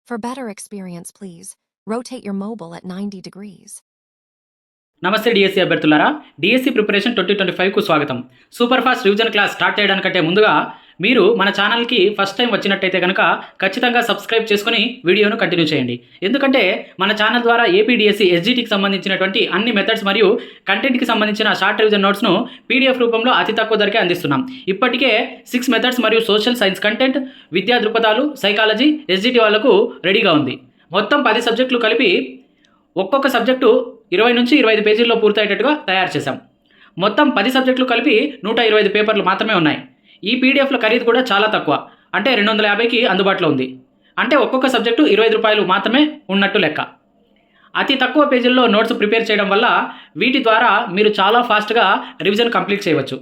For better experience, please rotate your mobile at 90 degrees. నమస్తే DSC అభ్యర్థులారా, DSC preparation 2025కు స్వాగతం. Super fast revision class start చేయడానికంటే ముందుగా మీరు మన ఛానల్కి ఫస్ట్ టైం వచ్చినట్టయితే కనుక ఖచ్చితంగా సబ్స్క్రైబ్ చేసుకుని వీడియోను కంటిన్యూ చేయండి. ఎందుకంటే మన ఛానల్ ద్వారా ఏపీ డిఎస్సి ఎస్జిటికి సంబంధించినటువంటి అన్ని మెథడ్స్ మరియు కంటెంట్కి సంబంధించిన షార్ట్ రివిజన్ నోట్స్ను పీడిఎఫ్ రూపంలో అతి తక్కువ ధరకే అందిస్తున్నాం. ఇప్పటికే 6 మెథడ్స్ మరియు సోషల్ సైన్స్ కంటెంట్, విద్యా దృక్పథాలు, సైకాలజీ, ఎస్జిటి వాళ్లకు రెడీగా ఉంది. మొత్తం 10 సబ్జెక్టులు కలిపి ఒక్కొక్క సబ్జెక్టు 20 నుంచి 25 పేజీల్లో పూర్తయ్యేటట్టుగా తయారు చేశాం. మొత్తం 10 సబ్జెక్టులు కలిపి 125 పేపర్లు మాత్రమే ఉన్నాయి. ఈ పీడిఎఫ్ల ఖరీదు కూడా చాలా తక్కువ, అంటే 250కి అందుబాటులో ఉంది. అంటే ఒక్కొక్క సబ్జెక్టు 25 రూపాయలు మాత్రమే ఉన్నట్టు లెక్క. అతి తక్కువ పేజీల్లో నోట్స్ ప్రిపేర్ చేయడం వల్ల వీటి ద్వారా మీరు చాలా ఫాస్ట్గా రివిజన్ కంప్లీట్ చేయవచ్చు.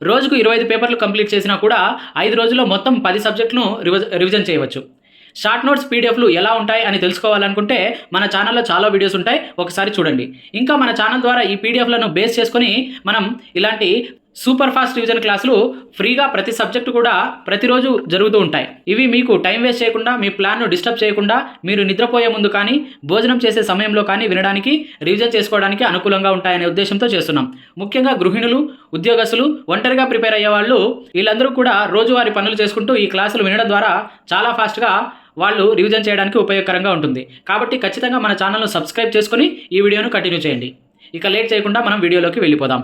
రోజుకు 25 పేపర్లు కంప్లీట్ చేసినా కూడా 5 రోజుల్లో మొత్తం 10 సబ్జెక్టులను రివిజన్ చేయవచ్చు. షార్ట్ నోట్స్ పీడిఎఫ్లు ఎలా ఉంటాయి అని తెలుసుకోవాలనుకుంటే మన ఛానల్లో చాలా వీడియోస్ ఉంటాయి, ఒకసారి చూడండి. ఇంకా మన ఛానల్ ద్వారా ఈ పీడిఎఫ్లను బేస్ చేసుకొని మనం ఇలాంటి సూపర్ ఫాస్ట్ రివిజన్ క్లాసులు ఫ్రీగా ప్రతి సబ్జెక్టు కూడా ప్రతిరోజు జరుగుతూ ఉంటాయి. ఇవి మీకు టైం వేస్ట్ చేయకుండా, మీ ప్లాన్ను డిస్టర్బ్ చేయకుండా, మీరు నిద్రపోయే ముందు కానీ భోజనం చేసే సమయంలో కానీ వినడానికి, రివిజన్ చేసుకోవడానికి అనుకూలంగా ఉంటాయనే ఉద్దేశంతో చేస్తున్నాం. ముఖ్యంగా గృహిణులు, ఉద్యోగస్తులు, ఒంటరిగా ప్రిపేర్ అయ్యే వాళ్ళు, వీళ్ళందరూ కూడా రోజువారీ పనులు చేసుకుంటూ ఈ క్లాసులు వినడం ద్వారా చాలా ఫాస్ట్గా వాళ్ళు రివిజన్ చేయడానికి ఉపయోగకరంగా ఉంటుంది. కాబట్టి ఖచ్చితంగా మన ఛానల్ను సబ్స్క్రైబ్ చేసుకొని ఈ వీడియోను కంటిన్యూ చేయండి. ఇక లేట్ చేయకుండా మనం వీడియోలోకి వెళ్ళిపోదాం.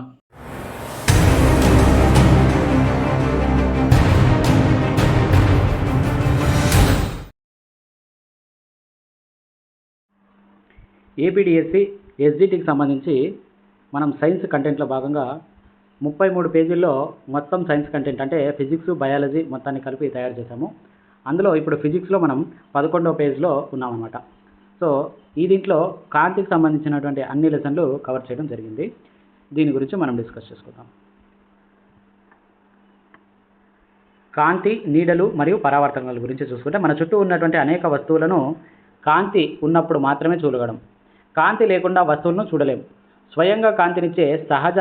ఏపీడిఎస్సి ఎస్జిటికి సంబంధించి మనం సైన్స్ కంటెంట్లో భాగంగా 33 పేజీల్లో మొత్తం సైన్స్ కంటెంట్ అంటే ఫిజిక్స్, బయాలజీ మొత్తాన్ని కలిపి తయారు చేశాము. అందులో ఇప్పుడు ఫిజిక్స్లో మనం 11వ పేజ్లో ఉన్నామన్నమాట. సో ఈ దీంట్లో కాంతికి సంబంధించినటువంటి అన్ని లెసన్లు కవర్ చేయడం జరిగింది. దీని గురించి మనం డిస్కస్ చేసుకుందాం. కాంతి, నీడలు మరియు పరావర్తనాల గురించి చూసుకుంటే మన చుట్టూ ఉన్నటువంటి అనేక వస్తువులను కాంతి ఉన్నప్పుడు మాత్రమే చూడగలం. కాంతి లేకుండా వస్తువులను చూడలేము. స్వయంగా కాంతినిచ్చే సహజ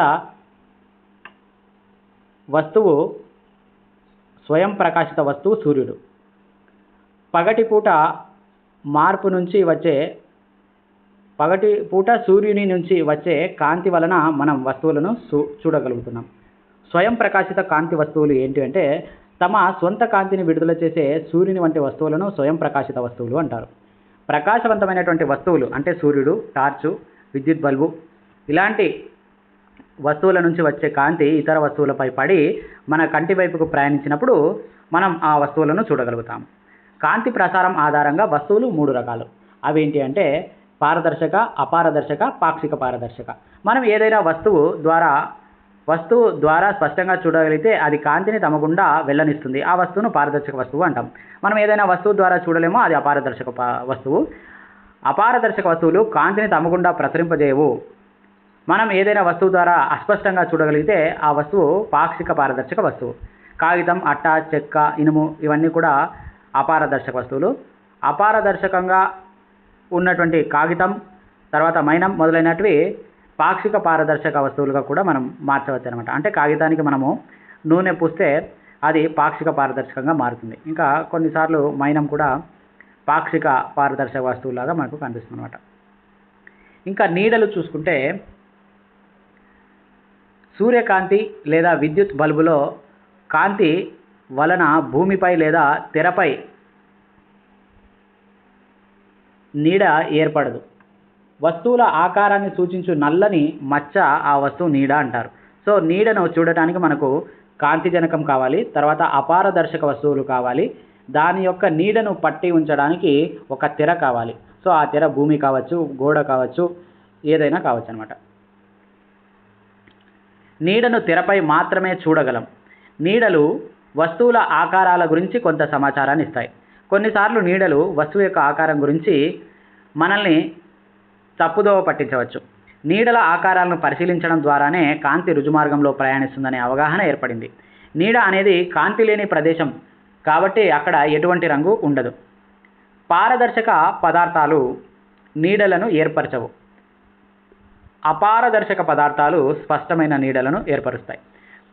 వస్తువు, స్వయం ప్రకాశిత వస్తువు సూర్యుడు. పగటిపూట సూర్యుని నుంచి వచ్చే కాంతి వలన మనం వస్తువులను చూడగలుగుతున్నాం. స్వయం ప్రకాశిత కాంతి వస్తువులు ఏంటి అంటే తమ సొంత కాంతిని విడుదల చేసే సూర్యుని వంటి వస్తువులను స్వయం ప్రకాశిత వస్తువులు అంటారు. ప్రకాశవంతమైనటువంటి వస్తువులు అంటే సూర్యుడు, టార్చు, విద్యుత్ బల్బు ఇలాంటి వస్తువుల నుంచి వచ్చే కాంతి ఇతర వస్తువులపై పడి మన కంటి వైపుకు ప్రయాణించినప్పుడు మనం ఆ వస్తువులను చూడగలుగుతాం. కాంతి ప్రసారం ఆధారంగా వస్తువులు 3 రకాలు. అవేంటి అంటే పారదర్శక, అపారదర్శక, పాక్షిక పారదర్శక. మనం ఏదైనా వస్తువు ద్వారా స్పష్టంగా చూడగలిగితే అది కాంతిని తమ గుండా వెళ్ళనిస్తుంది. ఆ వస్తువును పారదర్శక వస్తువు అంటాం. మనం ఏదైనా వస్తువు ద్వారా చూడలేమో అది అపారదర్శక వస్తువు. అపారదర్శక వస్తువులు కాంతిని తమ గుండా ప్రసరింపజేయవు. మనం ఏదైనా వస్తువు ద్వారా అస్పష్టంగా చూడగలిగితే ఆ వస్తువు పాక్షిక పారదర్శక వస్తువు. కాగితం, అట్ట, చెక్క, ఇనుము ఇవన్నీ కూడా అపారదర్శక వస్తువులు. అపారదర్శకంగా ఉన్నటువంటి కాగితం, తర్వాత మైనం మొదలైనటివి పాక్షిక పారదర్శక వస్తువులుగా కూడా మనం మార్చవచ్చు అనమాట. అంటే కాగితానికి మనము నూనె పూస్తే అది పాక్షిక పారదర్శకంగా మారుతుంది. ఇంకా కొన్నిసార్లు మైనం కూడా పాక్షిక పారదర్శక వస్తువులాగా మనకు కనిపిస్తుంది అనమాట. ఇంకా నీడలు చూసుకుంటే సూర్యకాంతి లేదా విద్యుత్ బల్బులో కాంతి వలన భూమిపై లేదా తెరపై నీడ ఏర్పడదు. వస్తువుల ఆకారాన్ని సూచించు నల్లని మచ్చ ఆ వస్తువు నీడ అంటారు. సో నీడను చూడటానికి మనకు కాంతిజనకం కావాలి, తర్వాత అపారదర్శక వస్తువులు కావాలి, దాని యొక్క నీడను పట్టి ఉంచడానికి ఒక తెర కావాలి. సో ఆ తెర భూమి కావచ్చు, గోడ కావచ్చు, ఏదైనా కావచ్చు అనమాట. నీడను తెరపై మాత్రమే చూడగలం. నీడలు వస్తువుల ఆకారాల గురించి కొంత సమాచారాన్ని ఇస్తాయి. కొన్నిసార్లు నీడలు వస్తువు యొక్క ఆకారం గురించి మనల్ని తప్పుదోవ పట్టించవచ్చు. నీడల ఆకారాలను పరిశీలించడం ద్వారానే కాంతి రుజుమార్గంలో ప్రయాణిస్తుందనే అవగాహన ఏర్పడింది. నీడ అనేది కాంతి లేని ప్రదేశం కాబట్టి అక్కడ ఎటువంటి రంగు ఉండదు. పారదర్శక పదార్థాలు నీడలను ఏర్పరచవు. అపారదర్శక పదార్థాలు స్పష్టమైన నీడలను ఏర్పరుస్తాయి.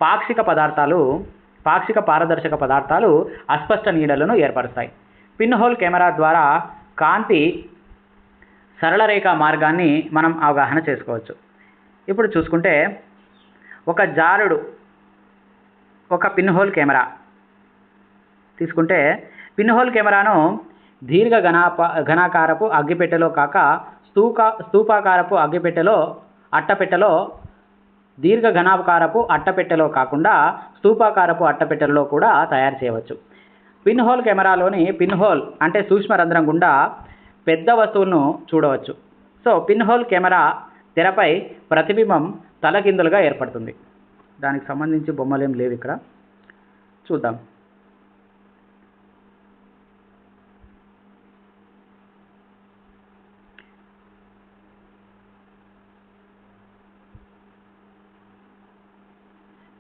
పాక్షిక పారదర్శక పదార్థాలు అస్పష్ట నీడలను ఏర్పరుస్తాయి. పిన్ హోల్ కెమెరా ద్వారా కాంతి సరళ రేఖ మార్గాన్ని మనం అవగాహన చేసుకోవచ్చు. ఇప్పుడు చూసుకుంటే ఒక జారుడు ఒక పిన్ హోల్ కెమెరా తీసుకుంటే పిన్ హోల్ కెమెరాను దీర్ఘ ఘనాకారపు అగ్గిపెట్టెలో కాక స్తూపాకారపు అట్టపెట్టెలో దీర్ఘ ఘనాకారపు అట్టపెట్టెలో కాకుండా స్తూపాకారపు అట్టపెట్టెలో కూడా తయారు చేయవచ్చు. పిన్ హోల్ కెమెరాలోని పిన్ హోల్ అంటే సూక్ష్మ రంధ్రం గుండా పెద్ద వస్తువులను చూడవచ్చు. సో పిన్ హోల్ కెమెరా తెరపై ప్రతిబింబం తలకిందులుగా ఏర్పడుతుంది. దానికి సంబంధించి బొమ్మలు ఏం లేవు ఇక్కడ, చూద్దాం.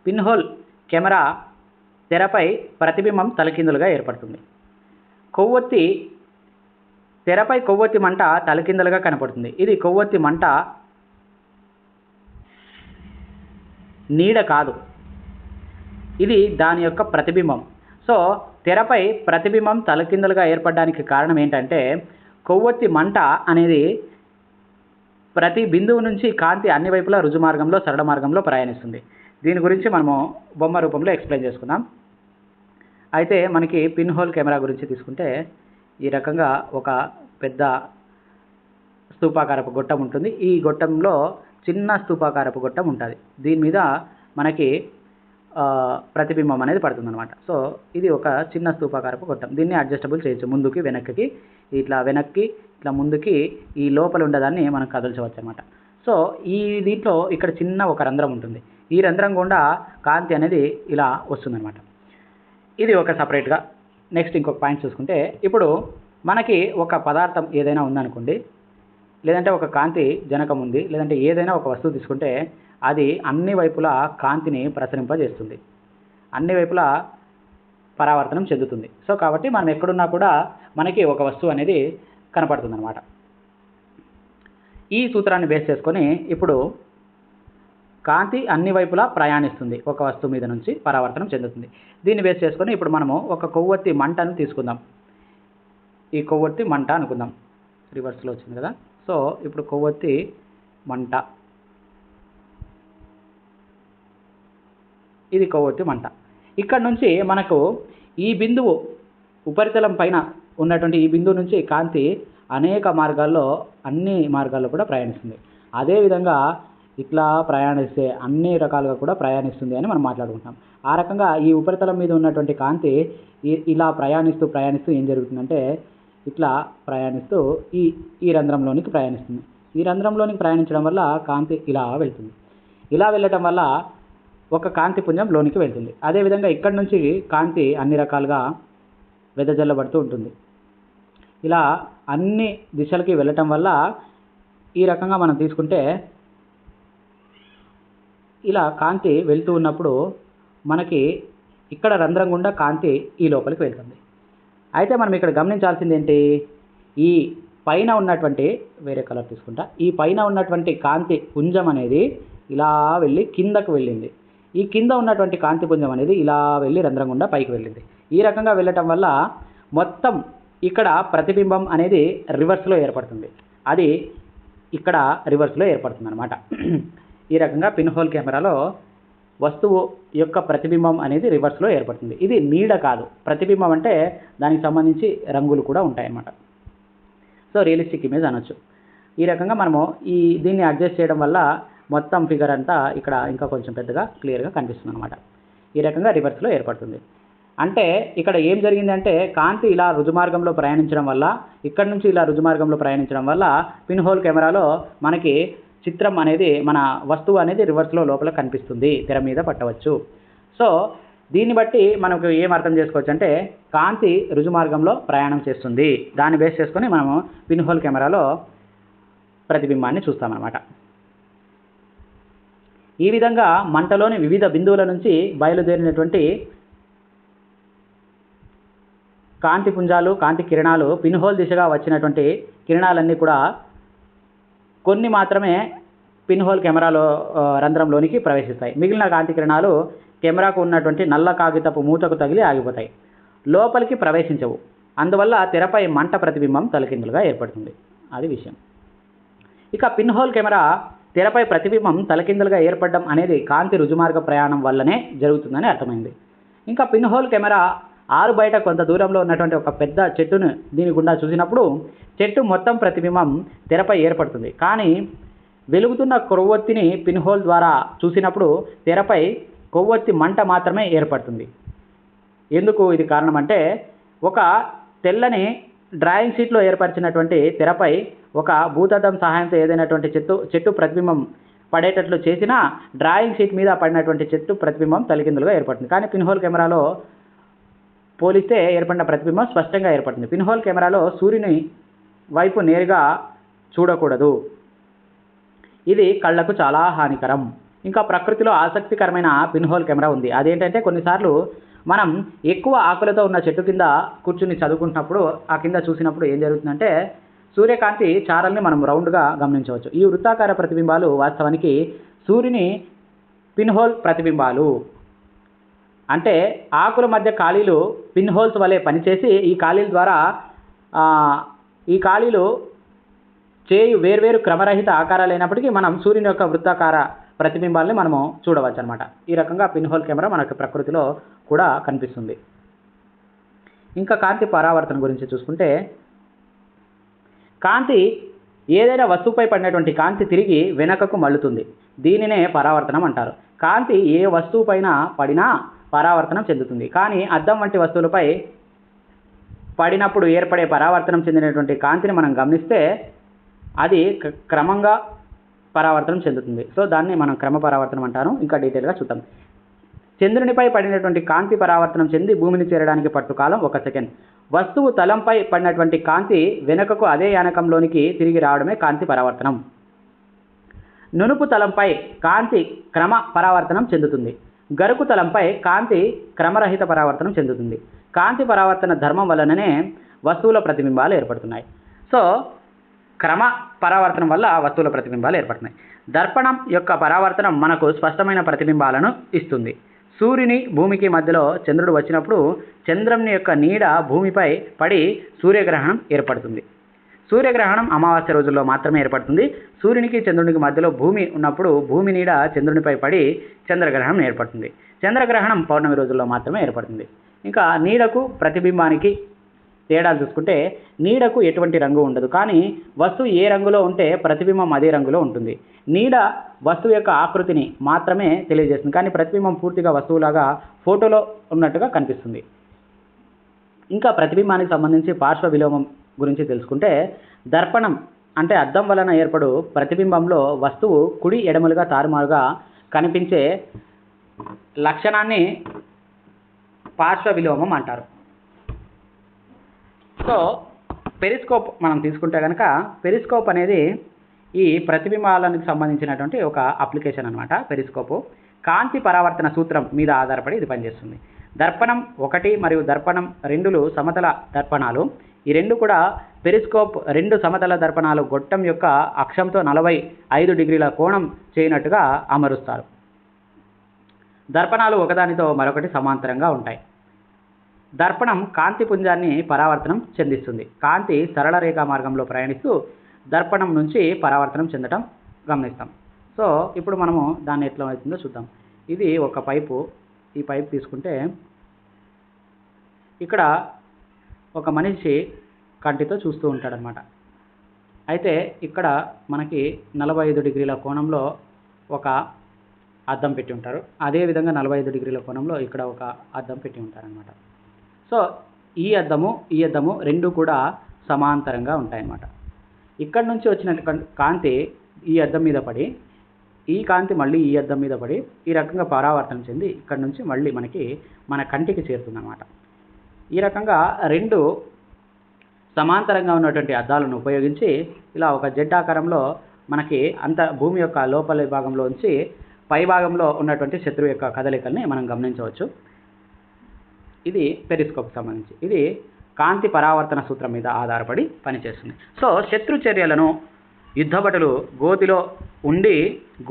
పిన్ హోల్ కెమెరా తెరపై ప్రతిబింబం తలకిందులుగా ఏర్పడుతుంది. తెరపై కొవ్వొత్తి మంట తలకిందులుగా కనపడుతుంది. ఇది కొవ్వొత్తి మంట నీడ కాదు, ఇది దాని యొక్క ప్రతిబింబం. సో తెరపై ప్రతిబింబం తలకిందులుగా ఏర్పడడానికి కారణం ఏంటంటే కొవ్వొత్తి మంట అనేది ప్రతి బిందువు నుంచి కాంతి అన్ని వైపులా రుజు మార్గంలో సరళ మార్గంలో ప్రయాణిస్తుంది. దీని గురించి మనము బొమ్మ రూపంలో ఎక్స్ప్లెయిన్ చేసుకుందాం. అయితే మనకి పిన్ హోల్ కెమెరా గురించి తీసుకుంటే ఈ రకంగా ఒక పెద్ద స్తూపాకారపు గొట్టం ఉంటుంది. ఈ గొట్టంలో చిన్న స్తూపాకారపు గొట్టం ఉంటుంది. దీని మీద మనకి ప్రతిబింబం అనేది పడుతుంది అనమాట. సో ఇది ఒక చిన్న స్తూపాకారపు గొట్టం. దీన్ని అడ్జస్టబుల్ చేయొచ్చు, ముందుకి వెనక్కి, ఇట్లా వెనక్కి ఇట్లా ముందుకి ఈ లోపల ఉండదాన్ని మనం కదల్చవచ్చు అనమాట. సో ఈ దీంట్లో ఇక్కడ చిన్న ఒక రంధ్రం ఉంటుంది. ఈ రంధ్రం గుండా కాంతి అనేది ఇలా వస్తుందన్నమాట. ఇది ఒక సపరేట్గా. నెక్స్ట్ ఇంకొక పాయింట్ చూసుకుంటే, ఇప్పుడు మనకి ఒక పదార్థం ఏదైనా ఉందనుకోండి, లేదంటే ఒక కాంతి జనకం ఉంది, లేదంటే ఏదైనా ఒక వస్తువు తీసుకుంటే అది అన్ని వైపులా కాంతిని ప్రసరింపజేస్తుంది, అన్ని వైపులా పరావర్తనం చెందుతుంది. సో కాబట్టి మనం ఎక్కడున్నా కూడా మనకి ఒక వస్తువు అనేది కనపడుతుంది అనమాట. ఈ సూత్రాన్ని బేస్ చేసుకొని ఇప్పుడు కాంతి అన్ని వైపులా ప్రయాణిస్తుంది, ఒక వస్తువు మీద నుంచి పరావర్తనం చెందుతుంది. దీన్ని బేస్ చేసుకొని ఇప్పుడు మనము ఒక కొవ్వొత్తి మంటను తీసుకుందాం. ఈ కొవ్వొత్తి మంట అనుకుందాం, రివర్స్లో వచ్చింది కదా. సో ఇప్పుడు కొవ్వొత్తి మంట, ఇది కొవ్వొత్తి మంట. ఇక్కడ నుంచి మనకు ఈ బిందువు ఉపరితలం పైన ఉన్నటువంటి ఈ బిందువు నుంచి కాంతి అనేక మార్గాల్లో, అన్ని మార్గాల్లో కూడా ప్రయాణిస్తుంది. అదేవిధంగా ఇట్లా ప్రయాణిస్తే అన్ని రకాలుగా కూడా ప్రయాణిస్తుంది అని మనం మాట్లాడుకుంటాం. ఆ రకంగా ఈ ఉపరితలం మీద ఉన్నటువంటి కాంతి ఇలా ప్రయాణిస్తూ ఏం జరుగుతుందంటే ఇట్లా ప్రయాణిస్తూ ఈ రంధ్రంలోనికి ప్రయాణిస్తుంది. ఈ రంధ్రంలోనికి ప్రయాణించడం వల్ల కాంతి ఇలా వెళ్తుంది. ఇలా వెళ్ళటం వల్ల ఒక కాంతి పుంజం లోనికి వెళ్తుంది. అదేవిధంగా ఇక్కడ నుంచి కాంతి అన్ని రకాలుగా వెదజల్లబడుతూ ఉంటుంది. ఇలా అన్ని దిశలకి వెళ్ళటం వల్ల ఈ రకంగా మనం తీసుకుంటే ఇలా కాంతి వెళ్తూ ఉన్నప్పుడు మనకి ఇక్కడ రంధ్రం గుండా కాంతి ఈ లోపలికి వెళ్తుంది. అయితే మనం ఇక్కడ గమనించాల్సింది ఏంటి, ఈ పైన ఉన్నటువంటి, వేరే కలర్ తీసుకుంటా, ఈ పైన ఉన్నటువంటి కాంతి పుంజం అనేది ఇలా వెళ్ళి కిందకు వెళ్ళింది. ఈ కింద ఉన్నటువంటి కాంతి పుంజం అనేది ఇలా వెళ్ళి రంధ్రం గుండా పైకి వెళ్ళింది. ఈ రకంగా వెళ్ళటం వల్ల మొత్తం ఇక్కడ ప్రతిబింబం అనేది రివర్స్లో ఏర్పడుతుంది. అది ఇక్కడ రివర్స్లో ఏర్పడుతుంది అనమాట. ఈ రకంగా పిన్ హోల్ కెమెరాలో వస్తువు యొక్క ప్రతిబింబం అనేది రివర్స్లో ఏర్పడుతుంది. ఇది నీడ కాదు, ప్రతిబింబం అంటే దానికి సంబంధించి రంగులు కూడా ఉంటాయన్నమాట. సో రియలిస్టిక్ ఇమేజ్ అనొచ్చు. ఈ రకంగా మనము దీన్ని అడ్జస్ట్ చేయడం వల్ల మొత్తం ఫిగర్ అంతా ఇక్కడ ఇంకా కొంచెం పెద్దగా క్లియర్గా కనిపిస్తుంది అనమాట. ఈ రకంగా రివర్స్లో ఏర్పడుతుంది. అంటే ఇక్కడ ఏం జరిగిందంటే కాంతి ఇలా రుజుమార్గంలో ప్రయాణించడం వల్ల, ఇక్కడ నుంచి ఇలా రుజుమార్గంలో ప్రయాణించడం వల్ల పిన్ హోల్ కెమెరాలో మనకి చిత్రం అనేది, మన వస్తువు అనేది రివర్స్లో లోపల కనిపిస్తుంది, తెర మీద పట్టవచ్చు. సో దీన్ని బట్టి మనకు ఏం అర్థం చేసుకోవచ్చు అంటే కాంతి రుజుమార్గంలో ప్రయాణం చేస్తుంది. దాన్ని బేస్ చేసుకొని మనము పిన్ హోల్ కెమెరాలో ప్రతిబింబాన్ని చూస్తామన్నమాట. ఈ విధంగా మంటలోని వివిధ బిందువుల నుంచి బయలుదేరినటువంటి కాంతి పుంజాలు, కాంతి కిరణాలు, పిన్ హోల్ దిశగా వచ్చినటువంటి కిరణాలన్నీ కూడా కొన్ని మాత్రమే పిన్ హోల్ కెమెరాలో రంధ్రంలోనికి ప్రవేశిస్తాయి. మిగిలిన కాంతి కిరణాలు కెమెరాకు ఉన్నటువంటి నల్ల కాగితపు మూతకు తగిలి ఆగిపోతాయి, లోపలికి ప్రవేశించవు. అందువల్ల తెరపై మంట ప్రతిబింబం తలకిందులుగా ఏర్పడుతుంది. అది విషయం. ఇక పిన్ హోల్ కెమెరా తెరపై ప్రతిబింబం తలకిందులుగా ఏర్పడడం అనేది కాంతి రుజుమార్గ ప్రయాణం వల్లనే జరుగుతుందని అర్థమైంది. ఇంకా పిన్ హోల్ కెమెరా ఆరు బయట కొంత దూరంలో ఉన్నటువంటి ఒక పెద్ద చెట్టును దీని గుండా చూసినప్పుడు చెట్టు మొత్తం ప్రతిబింబం తెరపై ఏర్పడుతుంది. కానీ వెలుగుతున్న కొవ్వొత్తిని పిన్ హోల్ ద్వారా చూసినప్పుడు తెరపై కొవ్వొత్తి మంట మాత్రమే ఏర్పడుతుంది. ఎందుకు ఇది కారణం అంటే, ఒక తెల్లని డ్రాయింగ్ షీట్లో ఏర్పరిచినటువంటి తెరపై ఒక భూతద్దం సహాయంతో ఏదైనటువంటి చెట్టు ప్రతిబింబం పడేటట్లు చేసినా డ్రాయింగ్ షీట్ మీద పడినటువంటి చెట్టు ప్రతిబింబం తలకిందులుగా ఏర్పడుతుంది. కానీ పిన్ హోల్ కెమెరాలో పోలిస్తే ఏర్పడిన ప్రతిబింబం స్పష్టంగా ఏర్పడుతుంది. పిన్ హోల్ కెమెరాలో సూర్యుని వైపు నేరుగా చూడకూడదు. ఇది కళ్ళకు చాలా హానికరం. ఇంకా ప్రకృతిలో ఆసక్తికరమైన పిన్ హోల్ కెమెరా ఉంది. అదేంటంటే, కొన్నిసార్లు మనం ఎక్కువ ఆకులతో ఉన్న చెట్టు కింద కూర్చుని చదువుకుంటున్నప్పుడు ఆ కింద చూసినప్పుడు ఏం జరుగుతుందంటే, సూర్యకాంతి చారల్ని మనం రౌండ్గా గమనించవచ్చు. ఈ వృత్తాకార ప్రతిబింబాలు వాస్తవానికి సూర్యుని పిన్ హోల్ ప్రతిబింబాలు. అంటే ఆకుల మధ్య ఖాళీలు పిన్ హోల్స్ వలె పనిచేసి ఈ ఖాళీలు చేయు వేర్వేరు క్రమరహిత ఆకారాలు అయినప్పటికీ మనం సూర్యుని యొక్క వృత్తాకార ప్రతిబింబాలని మనము చూడవచ్చు అనమాట. ఈ రకంగా పిన్ హోల్ కెమెరా మనకు ప్రకృతిలో కూడా కనిపిస్తుంది. ఇంకా కాంతి పరావర్తన గురించి చూసుకుంటే, కాంతి ఏదైనా వస్తువుపై పడినటువంటి కాంతి తిరిగి వెనకకు మళ్ళుతుంది. దీనినే పరావర్తనం అంటారు. కాంతి ఏ వస్తువుపైన పడినా పరావర్తనం చెందుతుంది. కానీ అద్దం వంటి వస్తువులపై పడినప్పుడు ఏర్పడే పరావర్తనం చెందినటువంటి కాంతిని మనం గమనిస్తే అది క్రమంగా పరావర్తనం చెందుతుంది. సో దాన్ని మనం క్రమ పరావర్తనం అంటారు. ఇంకా డీటెయిల్గా చూద్దాం. చంద్రునిపై పడినటువంటి కాంతి పరావర్తనం చెంది భూమిని చేరడానికి పట్టుకాలం 1 సెకండ్. వస్తువు తలంపై పడినటువంటి కాంతి వెనుకకు అదే యానకంలోనికి తిరిగి రావడమే కాంతి పరావర్తనం. నునుపు తలంపై కాంతి క్రమ పరావర్తనం చెందుతుంది. గరుకు తలంపై కాంతి క్రమరహిత పరావర్తనం చెందుతుంది. కాంతి పరావర్తన ధర్మం వలననే వస్తువుల ప్రతిబింబాలు ఏర్పడుతున్నాయి. సో క్రమ పరావర్తనం వల్ల వస్తువుల ప్రతిబింబాలు ఏర్పడుతున్నాయి. దర్పణం యొక్క పరావర్తనం మనకు స్పష్టమైన ప్రతిబింబాలను ఇస్తుంది. సూర్యుని భూమికి మధ్యలో చంద్రుడు వచ్చినప్పుడు చంద్రుని యొక్క నీడ భూమిపై పడి సూర్యగ్రహణం ఏర్పడుతుంది. సూర్యగ్రహణం అమావాస్య రోజుల్లో మాత్రమే ఏర్పడుతుంది. సూర్యునికి చంద్రునికి మధ్యలో భూమి ఉన్నప్పుడు భూమి నీడ చంద్రునిపై పడి చంద్రగ్రహణం ఏర్పడుతుంది. చంద్రగ్రహణం పౌర్ణమి రోజుల్లో మాత్రమే ఏర్పడుతుంది. ఇంకా నీడకు ప్రతిబింబానికి తేడాలు చూసుకుంటే, నీడకు ఎటువంటి రంగు ఉండదు. కానీ వస్తువు ఏ రంగులో ఉంటే ప్రతిబింబం అదే రంగులో ఉంటుంది. నీడ వస్తువు యొక్క ఆకృతిని మాత్రమే తెలియజేస్తుంది. కానీ ప్రతిబింబం పూర్తిగా వస్తువులాగా ఫోటోలో ఉన్నట్టుగా కనిపిస్తుంది. ఇంకా ప్రతిబింబానికి సంబంధించి పార్శ్వ విలోమం గురించి తెలుసుకుంటే, దర్పణం అంటే అద్దం వలన ఏర్పడు ప్రతిబింబంలో వస్తువు కుడి ఎడమలుగా తారుమారుగా కనిపించే లక్షణాన్ని పార్శ్వ విలోమం అంటారు. సో పెరిస్కోప్ మనం తీసుకుంటే కనుక, పెరిస్కోప్ అనేది ఈ ప్రతిబింబాలకు సంబంధించినటువంటి ఒక అప్లికేషన్ అనమాట. పెరిస్కోపు కాంతి పరావర్తన సూత్రం మీద ఆధారపడి ఇది పనిచేస్తుంది. దర్పణం 1 మరియు దర్పణం 2 సమతల దర్పణాలు. ఈ రెండు కూడా పెరిస్కోప్ 2 సమతల దర్పణాలు గొట్టం యొక్క అక్షంతో 45 డిగ్రీల కోణం చేయనట్టుగా అమరుస్తారు. దర్పణాలు ఒకదానితో మరొకటి సమాంతరంగా ఉంటాయి. దర్పణం కాంతి పుంజాన్ని పరావర్తనం చెందిస్తుంది. కాంతి సరళ రేఖా మార్గంలో ప్రయాణిస్తూ దర్పణం నుంచి పరావర్తనం చెందడం గమనిస్తాం. సో ఇప్పుడు మనము దాన్ని ఎట్లా అవుతుందో చూద్దాం. ఇది ఒక పైపు. ఈ పైపు తీసుకుంటే ఇక్కడ ఒక మనిషి కంటితో చూస్తూ ఉంటాడనమాట. అయితే ఇక్కడ మనకి 45 డిగ్రీల కోణంలో ఒక అద్దం పెట్టి ఉంటారు. అదేవిధంగా 45 డిగ్రీల కోణంలో ఇక్కడ ఒక అద్దం పెట్టి ఉంటారనమాట. సో ఈ అద్దము రెండు కూడా సమాంతరంగా ఉంటాయన్నమాట. ఇక్కడ నుంచి వచ్చిన కాంతి ఈ అద్దం మీద పడి, ఈ కాంతి మళ్ళీ ఈ అద్దం మీద పడి ఈ రకంగా పరావర్తనం చెంది ఇక్కడ నుంచి మళ్ళీ మన కంటికి చేరుతుందన్నమాట. ఈ రకంగా రెండు సమాంతరంగా ఉన్నటువంటి అద్దాలను ఉపయోగించి ఇలా ఒక జెడ్ ఆకారంలో మనకి భూమి యొక్క లోపలి భాగంలో ఉంచి పై భాగంలో ఉన్నటువంటి శత్రువు యొక్క కదలికల్ని మనం గమనించవచ్చు. ఇది పెరిస్కోప్ సంబంధించి. ఇది కాంతి పరావర్తన సూత్రం మీద ఆధారపడి పనిచేస్తుంది. సో శత్రు చర్యలను యుద్ధభటులు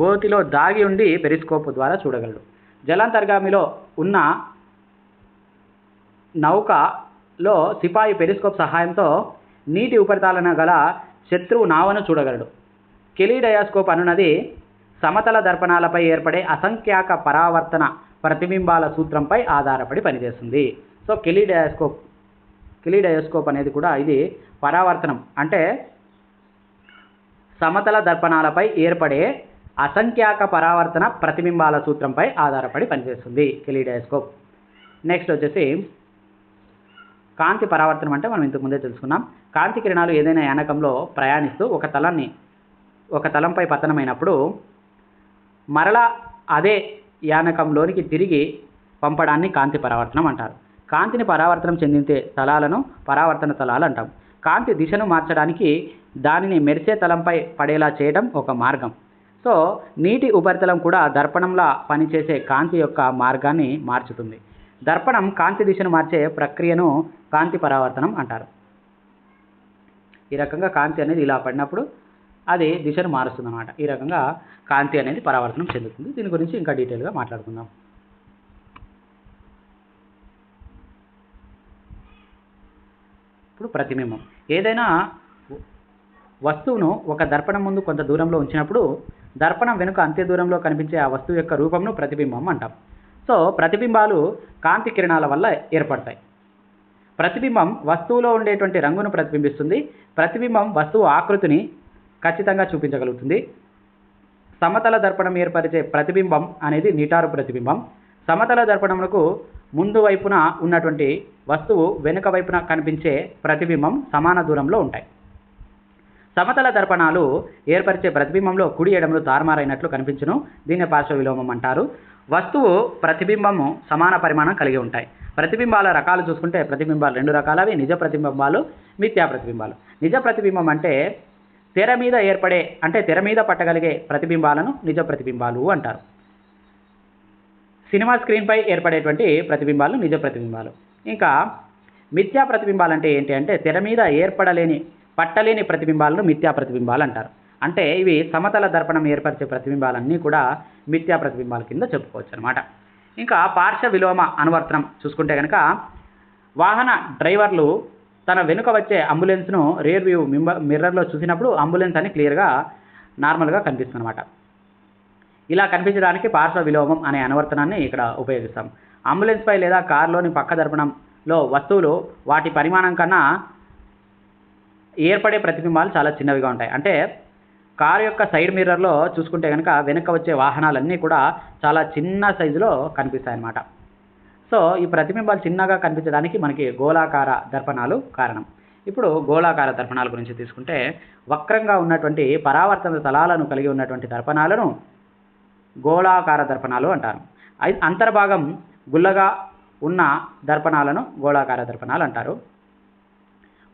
గోతిలో దాగి ఉండి పెరిస్కోప్ ద్వారా చూడగలరు. జలాంతర్గామిలో ఉన్న నౌక లో సిపాయి పెరిస్కోప్ సహాయంతో నీటి ఉపరితలాన గల శత్రువు నావను చూడగలడు. కెలిడయాస్కోప్ అనున్నది సమతల దర్పణాలపై ఏర్పడే అసంఖ్యాక పరావర్తన ప్రతిబింబాల సూత్రంపై ఆధారపడి పనిచేస్తుంది. సో కెలిడయోస్కోప్ అనేది కూడా ఇది పరావర్తనం అంటే సమతల దర్పణాలపై ఏర్పడే అసంఖ్యాక పరావర్తన ప్రతిబింబాల సూత్రంపై ఆధారపడి పనిచేస్తుంది కెలిడయోస్కోప్. నెక్స్ట్ వచ్చేసి కాంతి పరావర్తనం అంటే మనం ఇంతకుముందే తెలుసుకున్నాం. కాంతి కిరణాలు ఏదైనా యానకంలో ప్రయాణిస్తూ ఒక తలంపై పతనమైనప్పుడు మరలా అదే యానకంలోనికి తిరిగి పంపడాన్ని కాంతి పరావర్తనం అంటారు. కాంతిని పరావర్తనం చెందించే తలాలను పరావర్తన తలాలు అంటాం. కాంతి దిశను మార్చడానికి దానిని మెరిసే తలంపై పడేలా చేయడం ఒక మార్గం. సో నీటి ఉపరితలం కూడా దర్పణంలా పనిచేసే కాంతి యొక్క మార్గాన్ని మార్చుతుంది. దర్పణం కాంతి దిశను మార్చే ప్రక్రియను కాంతి పరావర్తనం అంటారు. ఈ రకంగా కాంతి అనేది ఇలా పడినప్పుడు అది దిశను మారుస్తుంది అన్నమాట. ఈ రకంగా కాంతి అనేది పరావర్తనం చెందుతుంది. దీని గురించి ఇంకా డీటెయిల్గా మాట్లాడుకుందాం. ఇప్పుడు ప్రతిబింబం. ఏదైనా వస్తువును ఒక దర్పణం ముందు కొంత దూరంలో ఉంచినప్పుడు దర్పణం వెనుక అంతే దూరంలో కనిపించే ఆ వస్తువు యొక్క రూపంను ప్రతిబింబం అంటాం. సో ప్రతిబింబాలు కాంతి కిరణాల వల్ల ఏర్పడతాయి. ప్రతిబింబం వస్తువులో ఉండేటువంటి రంగును ప్రతిబింబిస్తుంది. ప్రతిబింబం వస్తువు ఆకృతిని ఖచ్చితంగా చూపించగలుగుతుంది. సమతల దర్పణం ఏర్పరిచే ప్రతిబింబం అనేది నిటారు ప్రతిబింబం. సమతల దర్పణమునకు ముందు వైపున ఉన్నటువంటి వస్తువు వెనుక వైపున కనిపించే ప్రతిబింబం సమాన దూరంలో ఉంటాయి. సమతల దర్పణాలు ఏర్పరిచే ప్రతిబింబంలో కుడి ఎడమలు తారుమారైనట్లు కనిపించును. దీన్ని పార్శ్వ విలోమం అంటారు. వస్తువు ప్రతిబింబము సమాన పరిమాణం కలిగి ఉంటాయి. ప్రతిబింబాల రకాలు చూసుకుంటే ప్రతిబింబాలు రెండు రకాలవి, నిజ ప్రతిబింబాలు, మిథ్యా ప్రతిబింబాలు. నిజ ప్రతిబింబం అంటే తెర మీద ఏర్పడే అంటే తెర మీద పట్టగలిగే ప్రతిబింబాలను నిజ ప్రతిబింబాలు అంటారు. సినిమా స్క్రీన్పై ఏర్పడేటువంటి ప్రతిబింబాలు నిజ ప్రతిబింబాలు. ఇంకా మిథ్యా ప్రతిబింబాలు అంటే ఏంటి అంటే తెర మీద పట్టలేని ప్రతిబింబాలను మిథ్యా ప్రతిబింబాలు అంటారు. అంటే ఇవి సమతల దర్పణం ఏర్పరిచే ప్రతిబింబాలన్నీ కూడా మిథ్యా ప్రతిబింబాల కింద చెప్పుకోవచ్చు అనమాట. ఇంకా పార్శ్వ విలోమ అనువర్తనం చూసుకుంటే కనుక వాహన డ్రైవర్లు తన వెనుక వచ్చే అంబులెన్స్ను రియర్ వ్యూ మిర్రర్లో చూసినప్పుడు అంబులెన్స్ అని క్లియర్గా నార్మల్గా కనిపిస్తుంది అనమాట. ఇలా కనిపించడానికి పార్శ్వ విలోమం అనే అనువర్తనాన్ని ఇక్కడ ఉపయోగిస్తాం. అంబులెన్స్పై లేదా కారులోని పక్క దర్పణంలో వస్తువులు వాటి పరిమాణం కన్నా ఏర్పడే ప్రతిబింబాలు చాలా చిన్నవిగా ఉంటాయి. అంటే కారు యొక్క సైడ్ మిర్రర్లో చూసుకుంటే కనుక వెనుక వచ్చే వాహనాలన్నీ కూడా చాలా చిన్న సైజులో కనిపిస్తాయి అన్నమాట. సో ఈ ప్రతిబింబాలు చిన్నగా కనిపించడానికి మనకి గోళాకార దర్పణాలు కారణం. ఇప్పుడు గోళాకార దర్పణాల గురించి తీసుకుంటే వక్రంగా ఉన్నటువంటి పరావర్తన తలాలను కలిగి ఉన్నటువంటి దర్పణాలను గోళాకార దర్పణాలు అంటారు. అంతర్భాగం గుల్లగా ఉన్న దర్పణాలను గోళాకార దర్పణాలు అంటారు.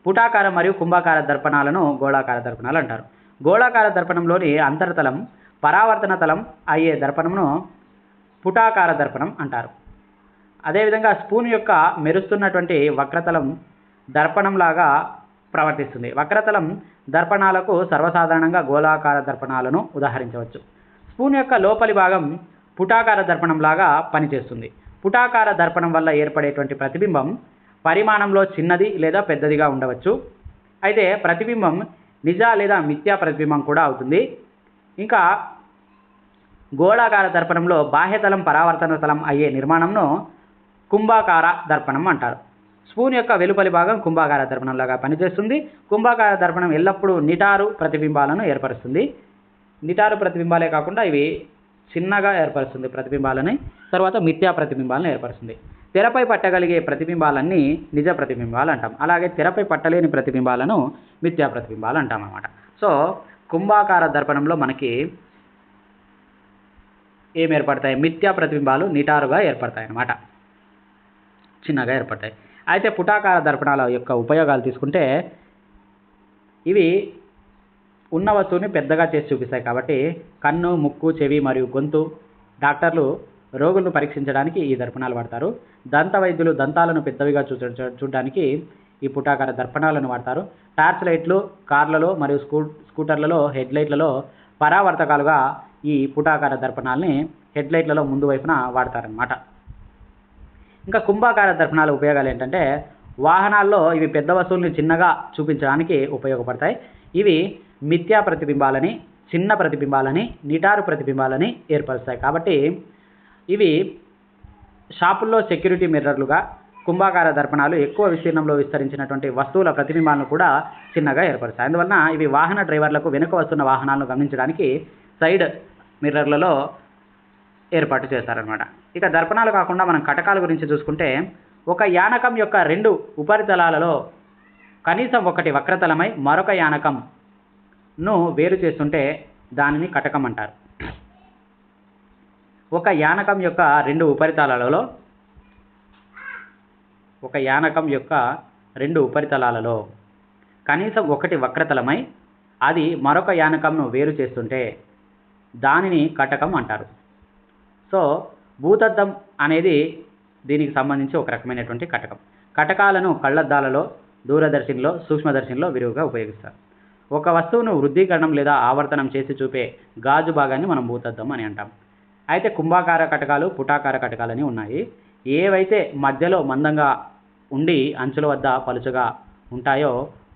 పుటాకార మరియు కుంభాకార దర్పణాలను గోళాకార దర్పణాలు అంటారు. గోళాకార దర్పణంలోని అంతర్తలం పరావర్తన తలం అయ్యే దర్పణమును పుటాకార దర్పణం అంటారు. అదేవిధంగా స్పూన్ యొక్క మెరుస్తున్నటువంటి వక్రతలం దర్పణంలాగా ప్రవర్తిస్తుంది. వక్రతలం దర్పణాలకు సర్వసాధారణంగా గోళాకార దర్పణాలను ఉదాహరించవచ్చు. స్పూన్ యొక్క లోపలి భాగం పుటాకార దర్పణంలాగా పనిచేస్తుంది. పుటాకార దర్పణం వల్ల ఏర్పడేటువంటి ప్రతిబింబం పరిమాణంలో చిన్నది లేదా పెద్దదిగా ఉండవచ్చు. అయితే ప్రతిబింబం నిజ లేదా మిథ్యా ప్రతిబింబం కూడా అవుతుంది. ఇంకా గోళాకార దర్పణంలో బాహ్యతలం పరావర్తన తలం అయ్యే నిర్మాణంను కుంభాకార దర్పణం అంటారు. స్పూన్ యొక్క వెలుపలి భాగం కుంభాకార దర్పణంలాగా పనిచేస్తుంది. కుంభాకార దర్పణం ఎల్లప్పుడూ నిటారు ప్రతిబింబాలను ఏర్పరుస్తుంది. నిటారు ప్రతిబింబాలే కాకుండా ఇవి చిన్నగా ఏర్పరుస్తుంది ప్రతిబింబాలని. తర్వాత మిథ్యా ప్రతిబింబాలను ఏర్పరుస్తుంది. తెరపై పట్టగలిగే ప్రతిబింబాలన్నీ నిజ ప్రతిబింబాలు అంటాం. అలాగే తెరపై పట్టలేని ప్రతిబింబాలను మిథ్యా ప్రతిబింబాలు అంటాం అన్నమాట. సో కుంభాకార దర్పణంలో మనకి ఏం ఏర్పడతాయి? మిథ్యా ప్రతిబింబాలు నిటారుగా ఏర్పడతాయి అన్నమాట, చిన్నగా ఏర్పడతాయి. అయితే పుటాకార దర్పణాల యొక్క ఉపయోగాలు తీసుకుంటే ఇవి ఉన్న వస్తువుని పెద్దగా చేసి చూపిస్తాయి. కాబట్టి కన్ను, ముక్కు, చెవి మరియు గొంతు డాక్టర్లు రోగులను పరీక్షించడానికి ఈ దర్పణాలు వాడతారు. దంత వైద్యులు దంతాలను పెద్దవిగా చూడడానికి ఈ పుటాకార దర్పణాలను వాడతారు. టార్చ్ లైట్లు కార్లలో మరియు స్కూటర్లలో హెడ్ లైట్లలో పరావర్తకాలుగా ఈ పుటాకార దర్పణాలని హెడ్ లైట్లలో ముందు వైపున వాడతారనమాట. ఇంకా కుంభాకార దర్పణాల ఉపయోగాలు ఏంటంటే వాహనాల్లో ఇవి పెద్ద వస్తువుల్ని చిన్నగా చూపించడానికి ఉపయోగపడతాయి. ఇవి మిథ్యా ప్రతిబింబాలని, చిన్న ప్రతిబింబాలని, నిటారు ప్రతిబింబాలని ఏర్పరుస్తాయి. కాబట్టి ఇవి షాపుల్లో సెక్యూరిటీ మిర్రర్లుగా, కుంభాకార దర్పణాలు ఎక్కువ విస్తీర్ణంలో విస్తరించినటువంటి వస్తువుల ప్రతిబింబాలను కూడా చిన్నగా ఏర్పరుస్తాయి. అందువలన ఇవి వాహన డ్రైవర్లకు వెనుక వస్తున్న వాహనాలను గమనించడానికి సైడ్ మిర్రర్లలో ఏర్పాటు చేస్తారనమాట. ఇక దర్పణాలు కాకుండా మనం కటకాల గురించి చూసుకుంటే, ఒక యానకం యొక్క 2 ఉపరితలాలలో కనీసం ఒకటి వక్రతలమై మరొక యానకంను వేరు చేస్తుంటే దానిని కటకం అంటారు. ఒక యానకం యొక్క 2 ఉపరితలాలలో కనీసం ఒకటి వక్రతలమై అది మరొక యానకంను వేరు చేస్తుంటే దానిని కటకం అంటారు. సో భూతద్దం అనేది దీనికి సంబంధించి ఒక రకమైనటువంటి కటకం. కటకాలను కళ్ళద్దాలలో, దూరదర్శినిలో, సూక్ష్మదర్శినిలో విరివిగా ఉపయోగిస్తారు. ఒక వస్తువును వృద్ధీకరణం లేదా ఆవర్తనం చేసి చూపే గాజు భాగాన్ని మనం భూతద్దం అని అంటాం. అయితే కుంభాకార కటకాలు, పుటాకార కటకాలని ఉన్నాయి. ఏవైతే మధ్యలో మందంగా ఉండి అంచుల వద్ద పలుచగా ఉంటాయో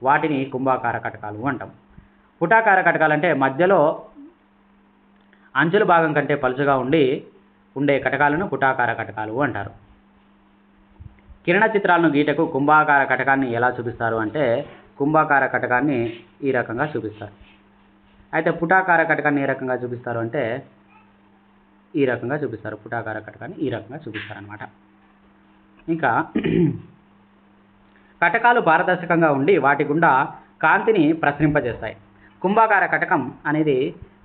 వాటిని కుంభాకార కటకాలు అంటాం. పుటాకార కటకాలంటే మధ్యలో అంచుల భాగం కంటే పలుచగా ఉండే కటకాలను పుటాకార కటకాలు అంటారు. కిరణ చిత్రాలను గీటకు కుంభాకార కటకాన్ని ఎలా చూపిస్తారు అంటే, కుంభాకార కటకాన్ని ఈ రకంగా చూపిస్తారు. అయితే పుటాకార కటకాన్ని ఏ రకంగా చూపిస్తారు అంటే ఈ రకంగా చూపిస్తారు. పుటాకార కటకాన్ని ఈ రకంగా చూపిస్తారు అన్నమాట. ఇంకా కటకాలు పారదర్శకంగా ఉండి వాటి గుండా కాంతిని ప్రసరింపజేస్తాయి. కుంభాకార కటకం అనేది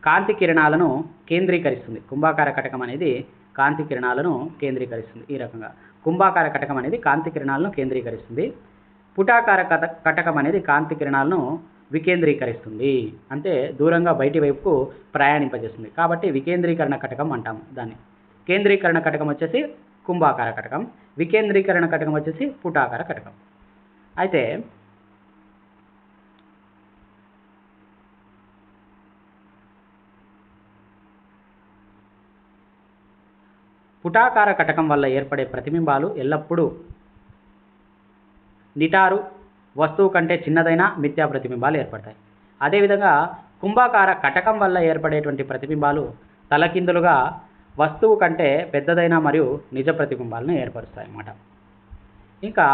కాంతి కిరణాలను కేంద్రీకరిస్తుంది. కుంభాకార కటకం అనేది కాంతి కిరణాలను కేంద్రీకరిస్తుంది. ఈ రకంగా కుంభాకార కటకం అనేది కాంతి కిరణాలను కేంద్రీకరిస్తుంది. పుటాకార కటకం అనేది కాంతి కిరణాలను వికేంద్రీకరిస్తుంది. అంటే దూరంగా బయటి వైపుకు ప్రయాణింపజేస్తుంది. కాబట్టి వికేంద్రీకరణ కటకం అంటాము దాన్ని. కేంద్రీకరణ కటకం వచ్చేసి కుంభాకార కటకం, వికేంద్రీకరణ కటకం వచ్చేసి పుటాకార కటకం. అయితే పుటాకార కటకం వల్ల ఏర్పడే ప్రతిబింబాలు ఎల్లప్పుడూ నిటారు వస్తువు కంటే చిన్నదైన మిథ్యా ప్రతిబింబాలు ఏర్పడతాయి. అదేవిధంగా కుంభాకార కటకం వల్ల ఏర్పడేటువంటి ప్రతిబింబాలు తలకిందులుగా వస్తువు కంటే పెద్దదైన మరియు నిజ ప్రతిబింబాలను ఏర్పరుస్తాయి అన్నమాట. ఇంకా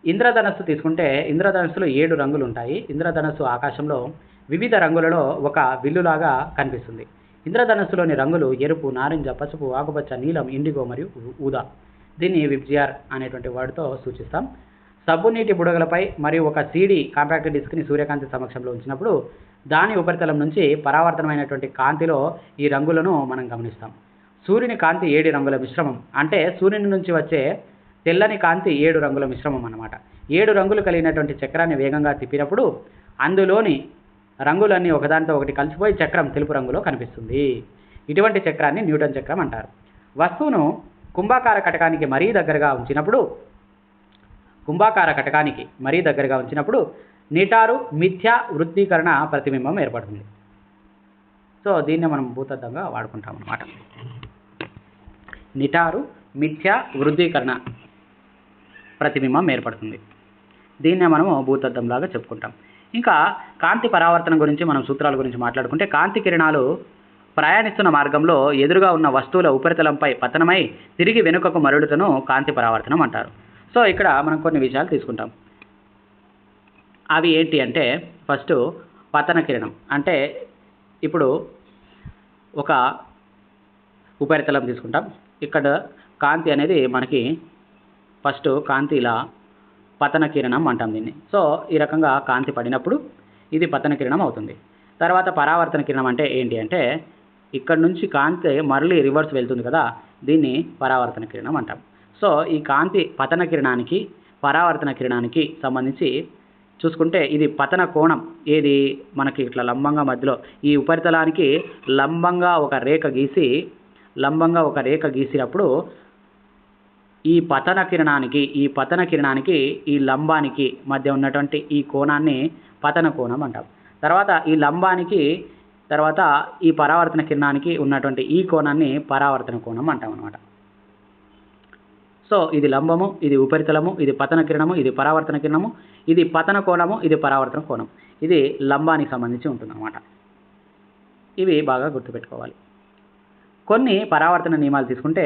ఇంద్రధనస్సు తీసుకుంటే ఇంద్రధనస్సులో 7 రంగులు ఉంటాయి. ఇంద్రధనస్సు ఆకాశంలో వివిధ రంగులలో ఒక విల్లులాగా కనిపిస్తుంది. ఇంద్రధనస్సులోని రంగులు ఎరుపు, నారింజ, పసుపు, ఆకుపచ్చ, నీలం, ఇండిగో మరియు ఊదా. దీన్ని విబ్జిఆర్ అనేటువంటి వర్డ్తో సూచిస్తాం. సబ్బు నీటి బుడగలపై మరియు ఒక సీడీ కాంపాక్ట్ డిస్క్ని సూర్యకాంతి సమక్షంలో ఉంచినప్పుడు దాని ఉపరితలం నుంచి పరావర్తనమైనటువంటి కాంతిలో ఈ రంగులను మనం గమనిస్తాం. సూర్యుని కాంతి 7 రంగుల మిశ్రమం. అంటే సూర్యుని నుంచి వచ్చే తెల్లని కాంతి 7 రంగుల మిశ్రమం అన్నమాట. 7 రంగులు కలిగినటువంటి చక్రాన్ని వేగంగా తిప్పినప్పుడు అందులోని రంగులన్నీ ఒకదానితో ఒకటి కలిసిపోయి చక్రం తెలుపు రంగులో కనిపిస్తుంది. ఇటువంటి చక్రాన్ని న్యూటన్ చక్రం అంటారు. వస్తువును కుంభాకార కటకానికి మరీ దగ్గరగా ఉంచినప్పుడు నిటారు మిథ్యా వృత్తీకరణ ప్రతిబింబం ఏర్పడుతుంది. సో దీన్నే మనం భూతద్దంగా వాడుకుంటాం అన్నమాట. నిటారు మిథ్యా వృద్ధీకరణ ప్రతిబింబం ఏర్పడుతుంది. దీన్నే మనము భూతద్దంలాగా చెప్పుకుంటాం. ఇంకా కాంతి పరావర్తనం గురించి మనం సూత్రాల గురించి మాట్లాడుకుంటే, కాంతి కిరణాలు ప్రయాణిస్తున్న మార్గంలో ఎదురుగా ఉన్న వస్తువుల ఉపరితలంపై పతనమై తిరిగి వెనుకకు మరలుటను కాంతి పరావర్తనం అంటారు. సో ఇక్కడ మనం కొన్ని విషయాలు తీసుకుంటాం. అవి ఏంటి అంటే, ఫస్ట్ పతన కిరణం. అంటే ఇప్పుడు ఒక ఉపరితలం తీసుకుంటాం. ఇక్కడ కాంతి అనేది మనకి ఫస్ట్ కాంతి ఇలా పతన కిరణం అంటాం దీన్ని. సో ఈ రకంగా కాంతి పడినప్పుడు ఇది పతన కిరణం అవుతుంది. తర్వాత పరావర్తన కిరణం అంటే ఏంటి అంటే, ఇక్కడ నుంచి కాంతి మరలి రివర్స్ వెళ్తుంది కదా, దీన్ని పరావర్తన కిరణం అంటాం. సో ఈ కాంతి పతన కిరణానికి పరావర్తన కిరణానికి సంబంధించి చూసుకుంటే, ఇది పతన కోణం ఏది మనకి ఇట్లా లంబంగా మధ్యలో ఈ ఉపరితలానికి లంబంగా ఒక రేఖ గీసినప్పుడు ఈ పతన కిరణానికి ఈ లంబానికి మధ్య ఉన్నటువంటి ఈ కోణాన్ని పతన కోణం అంటాం. తర్వాత ఈ లంబానికి తర్వాత ఈ పరావర్తన కిరణానికి ఉన్నటువంటి ఈ కోణాన్ని పరావర్తన కోణం అంటాం అన్నమాట. సో ఇది లంబము, ఇది ఉపరితలము, ఇది పతన కిరణము, ఇది పరావర్తన కిరణము, ఇది పతన కోణము, ఇది పరావర్తన కోణం. ఇది లంబానికి సంబంధించి ఉంటుందన్నమాట. ఇవి బాగా గుర్తుపెట్టుకోవాలి. కొన్ని పరావర్తన నియమాలు తీసుకుంటే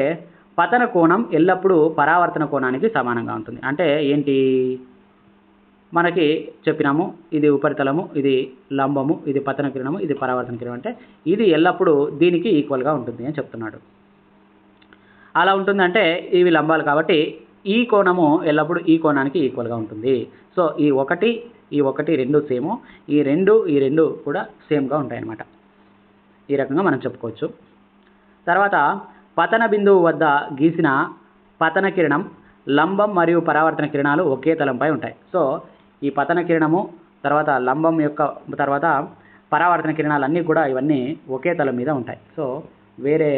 పతన కోణం ఎల్లప్పుడూ పరావర్తన కోణానికి సమానంగా ఉంటుంది. అంటే ఏంటి, మనకి చెప్పినాము ఇది ఉపరితలము, ఇది లంబము, ఇది పతన కిరణము, ఇది పరావర్తన కిరణం. అంటే ఇది ఎల్లప్పుడూ దీనికి ఈక్వల్గా ఉంటుంది అని చెప్తున్నాడు. అలా ఉంటుందంటే ఇవి లంబాలు కాబట్టి ఈ కోణము ఎల్లప్పుడూ ఈ కోణానికి ఈక్వల్గా ఉంటుంది. సో ఈ ఒకటి రెండు సేము, ఈ రెండు కూడా సేమ్గా ఉంటాయన్నమాట. ఈ రకంగా మనం చెప్పుకోవచ్చు. తర్వాత పతన బిందువు వద్ద గీసిన పతన కిరణం, లంబం మరియు పరావర్తన కిరణాలు ఒకే తలంపై ఉంటాయి. సో ఈ పతన కిరణము తర్వాత లంబం యొక్క తర్వాత పరావర్తన కిరణాలన్నీ కూడా ఇవన్నీ ఒకే తలం మీద ఉంటాయి. సో వేరే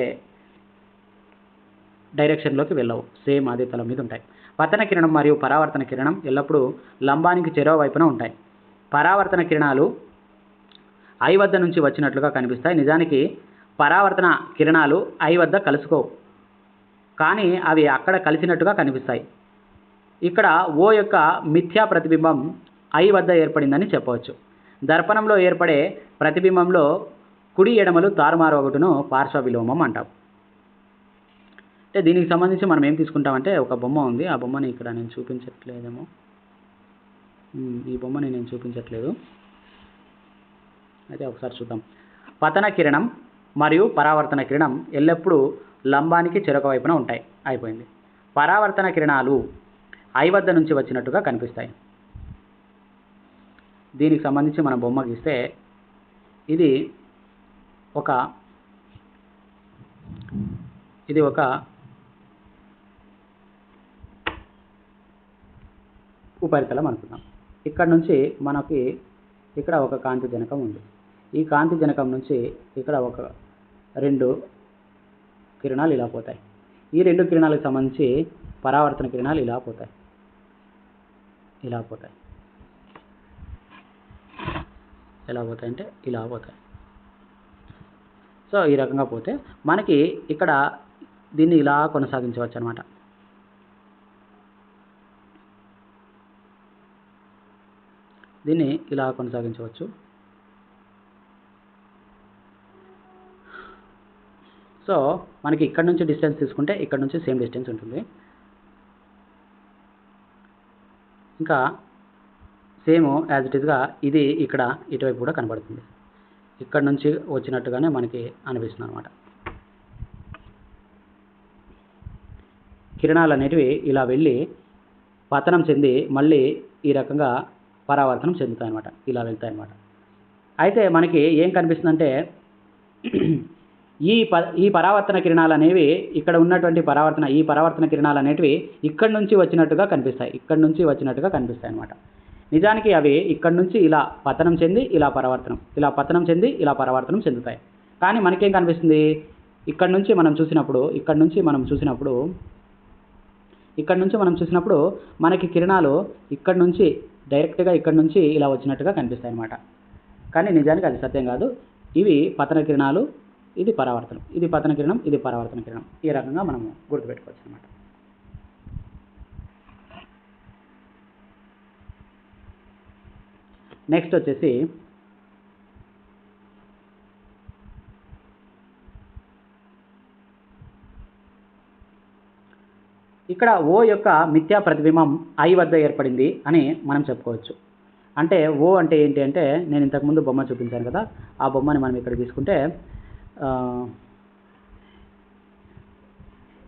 డైరెక్షన్లోకి వెళ్ళవు, సేమ్ అదే తలం మీద ఉంటాయి. పతన కిరణం మరియు పరావర్తన కిరణం ఎల్లప్పుడూ లంబానికి చెరో వైపున ఉంటాయి. పరావర్తన కిరణాలు ఐ వద్ద నుంచి వచ్చినట్లుగా కనిపిస్తాయి. నిజానికి పరావర్తన కిరణాలు ఐ వద్ద కలుసుకోవు, కానీ అవి అక్కడ కలిసినట్టుగా కనిపిస్తాయి. ఇక్కడ ఓ యొక్క మిథ్యా ప్రతిబింబం ఐ వద్ద ఏర్పడిందని చెప్పవచ్చు. దర్పణంలో ఏర్పడే ప్రతిబింబంలో కుడి ఎడమలు తారుమారు ఒకటును పార్శ్వ విలోమం అంటాం. అంటే దీనికి సంబంధించి మనం ఏం తీసుకుంటామంటే ఒక బొమ్మ ఉంది. ఆ బొమ్మని ఇక్కడ నేను చూపించట్లేదేమో, ఈ బొమ్మని నేను చూపించట్లేదు, అయితే ఒకసారి చూద్దాం. పతన కిరణం మరియు పరావర్తన కిరణం ఎల్లప్పుడూ లంబానికి చెరొక వైపున ఉంటాయి. అయిపోయింది. పరావర్తన కిరణాలు ఐ వద్ద నుంచి వచ్చినట్టుగా కనిపిస్తాయి. దీనికి సంబంధించి మనం బొమ్మ గీస్తే ఇది ఒక ఉపరితలం అనుకుందాం. ఇక్కడ నుంచి మనకి ఇక్కడ ఒక కాంతి జనకం ఉంది. ఈ కాంతి జనకం నుంచి ఇక్కడ ఒక 2 కిరణాలు ఇలా పోతాయి. ఈ 2 కిరణాలకు సంబంధించి పరావర్తన కిరణాలు ఇలా పోతాయి. ఎలా పోతాయంటే ఇలా పోతాయి. సో ఈ రకంగా పోతే మనకి ఇక్కడ దీన్ని ఇలా కొనసాగించవచ్చు అనమాట. దీన్ని ఇలా కొనసాగించవచ్చు. సో మనకి ఇక్కడ నుంచి డిస్టెన్స్ తీసుకుంటే ఇక్కడ నుంచి సేమ్ డిస్టెన్స్ ఉంటుంది. ఇంకా సేమ్ యాజ్ ఇట్ ఈస్గా ఇది ఇక్కడ ఇటువైపు కూడా కనబడుతుంది. ఇక్కడ నుంచి వచ్చినట్టుగానే మనకి అనిపిస్తుంది అనమాట. కిరణాలు అనేటివి ఇలా వెళ్ళి పతనం చెంది మళ్ళీ ఈ రకంగా పరావర్తనం చెందుతాయి అన్నమాట, ఇలా వెళ్తాయి అన్నమాట. అయితే మనకి ఏం కనిపిస్తుందంటే ఈ పరావర్తన కిరణాలు అనేవి ఇక్కడ ఉన్నటువంటి ఈ పరావర్తన కిరణాలు అనేటివి ఇక్కడి నుంచి వచ్చినట్టుగా కనిపిస్తాయి, అన్నమాట. నిజానికి అవి ఇక్కడి నుంచి ఇలా పతనం చెంది ఇలా పరావర్తనం, ఇలా పతనం చెంది ఇలా పరావర్తనం చెందుతాయి. కానీ మనకేం కనిపిస్తుంది, ఇక్కడ నుంచి మనం చూసినప్పుడు మనకి కిరణాలు ఇక్కడ నుంచి డైరెక్ట్గా ఇక్కడ నుంచి ఇలా వచ్చినట్టుగా కనిపిస్తాయి అన్నమాట. కానీ నిజానికి అది సత్యం కాదు. ఇవి పతన కిరణాలు, ఇది పరావర్తనం, ఇది పతన కిరణం, ఇది పరావర్తన కిరణం. ఈ రకంగా మనము గుర్తుపెట్టుకోవచ్చు అన్నమాట. నెక్స్ట్ వచ్చేసి ఇక్కడ ఓ యొక్క మిథ్యా ప్రతిబింబం ఐ వద్ద ఏర్పడింది అని మనం చెప్పుకోవచ్చు. అంటే ఓ అంటే ఏంటి అంటే నేను ఇంతకుముందు బొమ్మ చూపించాను కదా, ఆ బొమ్మని మనం ఇక్కడ తీసుకుంటే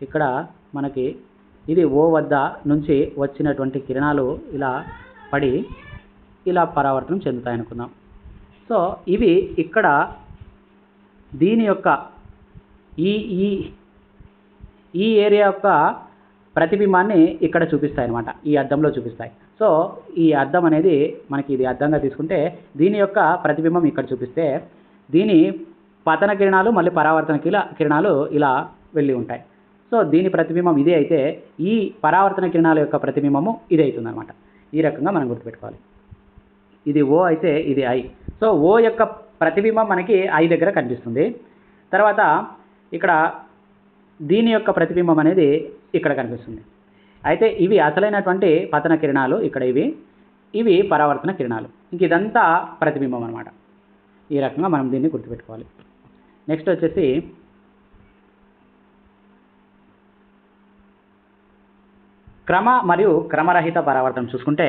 ఇక్కడ మనకి ఇది ఓ వద్ద నుంచి వచ్చినటువంటి కిరణాలు ఇలా పడి ఇలా పరావర్తనం చెందుతాయి అనుకుందాం. సో ఇవి ఇక్కడ దీని యొక్క ఈ ఏరియా యొక్క ప్రతిబింబాన్ని ఇక్కడ చూపిస్తాయి అన్నమాట, ఈ అద్దంలో చూపిస్తాయి. సో ఈ అద్దం అనేది మనకి ఇది అద్దంగా తీసుకుంటే దీని యొక్క ప్రతిబింబం ఇక్కడ చూపిస్తే దీని పతన కిరణాలు మళ్ళీ పరావర్తన కిరణాలు ఇలా వెళ్ళి ఉంటాయి. సో దీని ప్రతిబింబం ఇదే అయితే ఈ పరావర్తన కిరణాల యొక్క ప్రతిబింబము ఇది అవుతుంది అనమాట. ఈ రకంగా మనం గుర్తుపెట్టుకోవాలి. ఇది ఓ అయితే ఇది ఐ. సో ఓ యొక్క ప్రతిబింబం మనకి ఐ దగ్గర కనిపిస్తుంది. తర్వాత ఇక్కడ దీని యొక్క ప్రతిబింబం అనేది ఇక్కడ కనిపిస్తుంది. అయితే ఇవి అసలైనటువంటి పతన కిరణాలు, ఇక్కడ ఇవి పరావర్తన కిరణాలు. ఇంక ఇదంతా ప్రతిబింబం అనమాట. ఈ రకంగా మనం దీన్ని గుర్తుపెట్టుకోవాలి. నెక్స్ట్ వచ్చేసి క్రమ మరియు క్రమరహిత పరావర్తనం చూసుకుంటే,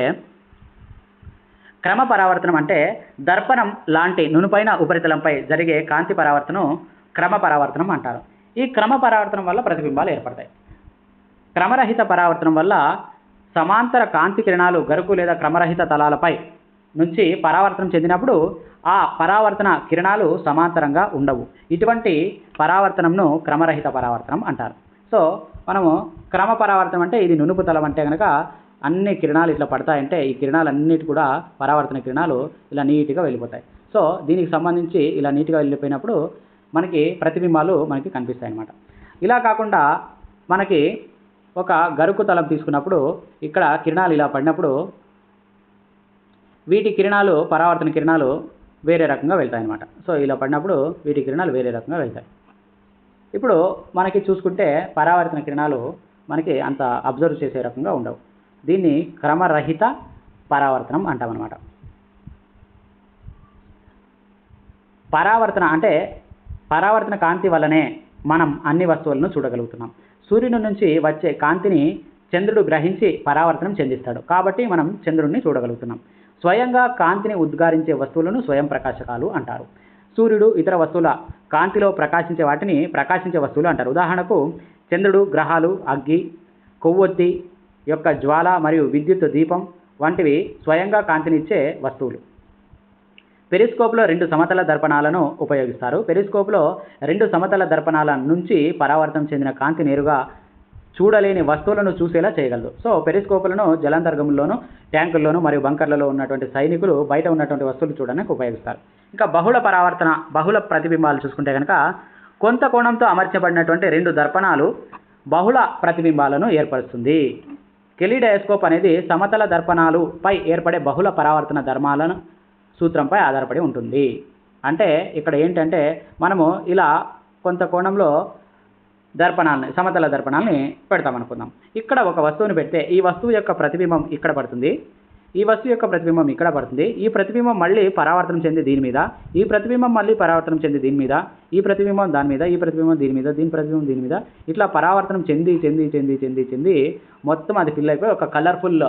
క్రమ పరావర్తనం అంటే దర్పణం లాంటి నునుపైన ఉపరితలంపై జరిగే కాంతి పరావర్తనం క్రమ పరావర్తనం అంటారు. ఈ క్రమ పరావర్తనం వల్ల ప్రతిబింబాలు ఏర్పడతాయి. క్రమరహిత పరావర్తనం వల్ల సమాంతర కాంతి కిరణాలు గరుకు లేదా క్రమరహిత తలాలపై నుంచి పరావర్తనం చెందినప్పుడు ఆ పరావర్తన కిరణాలు సమాంతరంగా ఉండవు. ఇటువంటి పరావర్తనంను క్రమరహిత పరావర్తనం అంటారు. సో మనము క్రమ పరావర్తనం అంటే ఇది నునుపు తలం అంటే కనుక అన్ని కిరణాలు ఇట్లా పడతాయంటే ఈ కిరణాలన్నిటి కూడా పరావర్తన కిరణాలు ఇలా నీట్గా వెళ్ళిపోతాయి. సో దీనికి సంబంధించి ఇలా నీట్గా వెళ్ళిపోయినప్పుడు మనకి ప్రతిబింబాలు మనకి కనిపిస్తాయి అన్నమాట. ఇలా కాకుండా మనకి ఒక గరుకు తలం తీసుకున్నప్పుడు ఇక్కడ కిరణాలు ఇలా పడినప్పుడు వీటి కిరణాలు పరావర్తన కిరణాలు వేరే రకంగా వెళ్తాయి అన్నమాట. సో ఇలా పడినప్పుడు వీటి కిరణాలు వేరే రకంగా వెళ్తాయి. ఇప్పుడు మనకి చూసుకుంటే పరావర్తన కిరణాలు మనకి అంత అబ్జర్వ్ చేసే రకంగా ఉండవు. దీన్ని క్రమరహిత పరావర్తనం అంటామన్నమాట. పరావర్తన అంటే పరావర్తన కాంతి వల్లనే మనం అన్ని వస్తువులను చూడగలుగుతున్నాం. సూర్యుని నుంచి వచ్చే కాంతిని చంద్రుడు గ్రహించి పరావర్తనం చెందిస్తాడు. కాబట్టి మనం చంద్రుడిని చూడగలుగుతున్నాం. స్వయంగా కాంతిని ఉద్గారించే వస్తువులను స్వయం ప్రకాశకాలు అంటారు. సూర్యుడు ఇతర వస్తువుల కాంతిలో ప్రకాశించే వాటిని ప్రకాశించే వస్తువులు అంటారు. ఉదాహరణకు చంద్రుడు, గ్రహాలు, అగ్గి, కొవ్వొత్తి యొక్క జ్వాల మరియు విద్యుత్ దీపం వంటివి స్వయంగా కాంతినిచ్చే వస్తువులు. పెరిస్కోప్లో 2 సమతల దర్పణాలను ఉపయోగిస్తారు. పెరిస్కోప్లో 2 సమతల దర్పణాల నుంచి పరావర్తనం చెందిన కాంతి నేరుగా చూడలేని వస్తువులను చూసేలా చేయగలదు. సో పెరిస్కోపులను జలాంతర్గంలోను, ట్యాంకుల్లోను మరియు బంకర్లలో ఉన్నటువంటి సైనికులు బయట ఉన్నటువంటి వస్తువులు చూడడానికి ఉపయోగిస్తారు. ఇంకా బహుళ ప్రతిబింబాలు చూసుకుంటే కనుక కొంత కోణంతో అమర్చబడినటువంటి 2 దర్పణాలు బహుళ ప్రతిబింబాలను ఏర్పరుస్తుంది. కెలిడోస్కోప్ అనేది సమతల దర్పణాలు పై ఏర్పడే బహుళ పరావర్తన ధర్మాలను సూత్రంపై ఆధారపడి ఉంటుంది. అంటే ఇక్కడ ఏంటంటే మనము ఇలా కొంత కోణంలో సమతల దర్పణాలని పెడతామనుకుందాం. ఇక్కడ ఒక వస్తువుని పెడితే ఈ వస్తువు యొక్క ప్రతిబింబం ఇక్కడ పడుతుంది, ఈ వస్తువు యొక్క ప్రతిబింబం ఇక్కడ పడుతుంది. ఈ ప్రతిబింబం మళ్ళీ పరావర్తనం చెంది దీని మీద, ఈ ప్రతిబింబం మళ్ళీ పరావర్తనం చెంది దీని మీద, ఈ ప్రతిబింబం దాని మీద, ఈ ప్రతిబింబం దీని మీద, దీని ప్రతిబింబం దీని మీద, ఇట్లా పరావర్తనం చెంది చెంది చెంది చెంది చెంది మొత్తం అది ఫిల్ అయిపోయి ఒక కలర్ఫుల్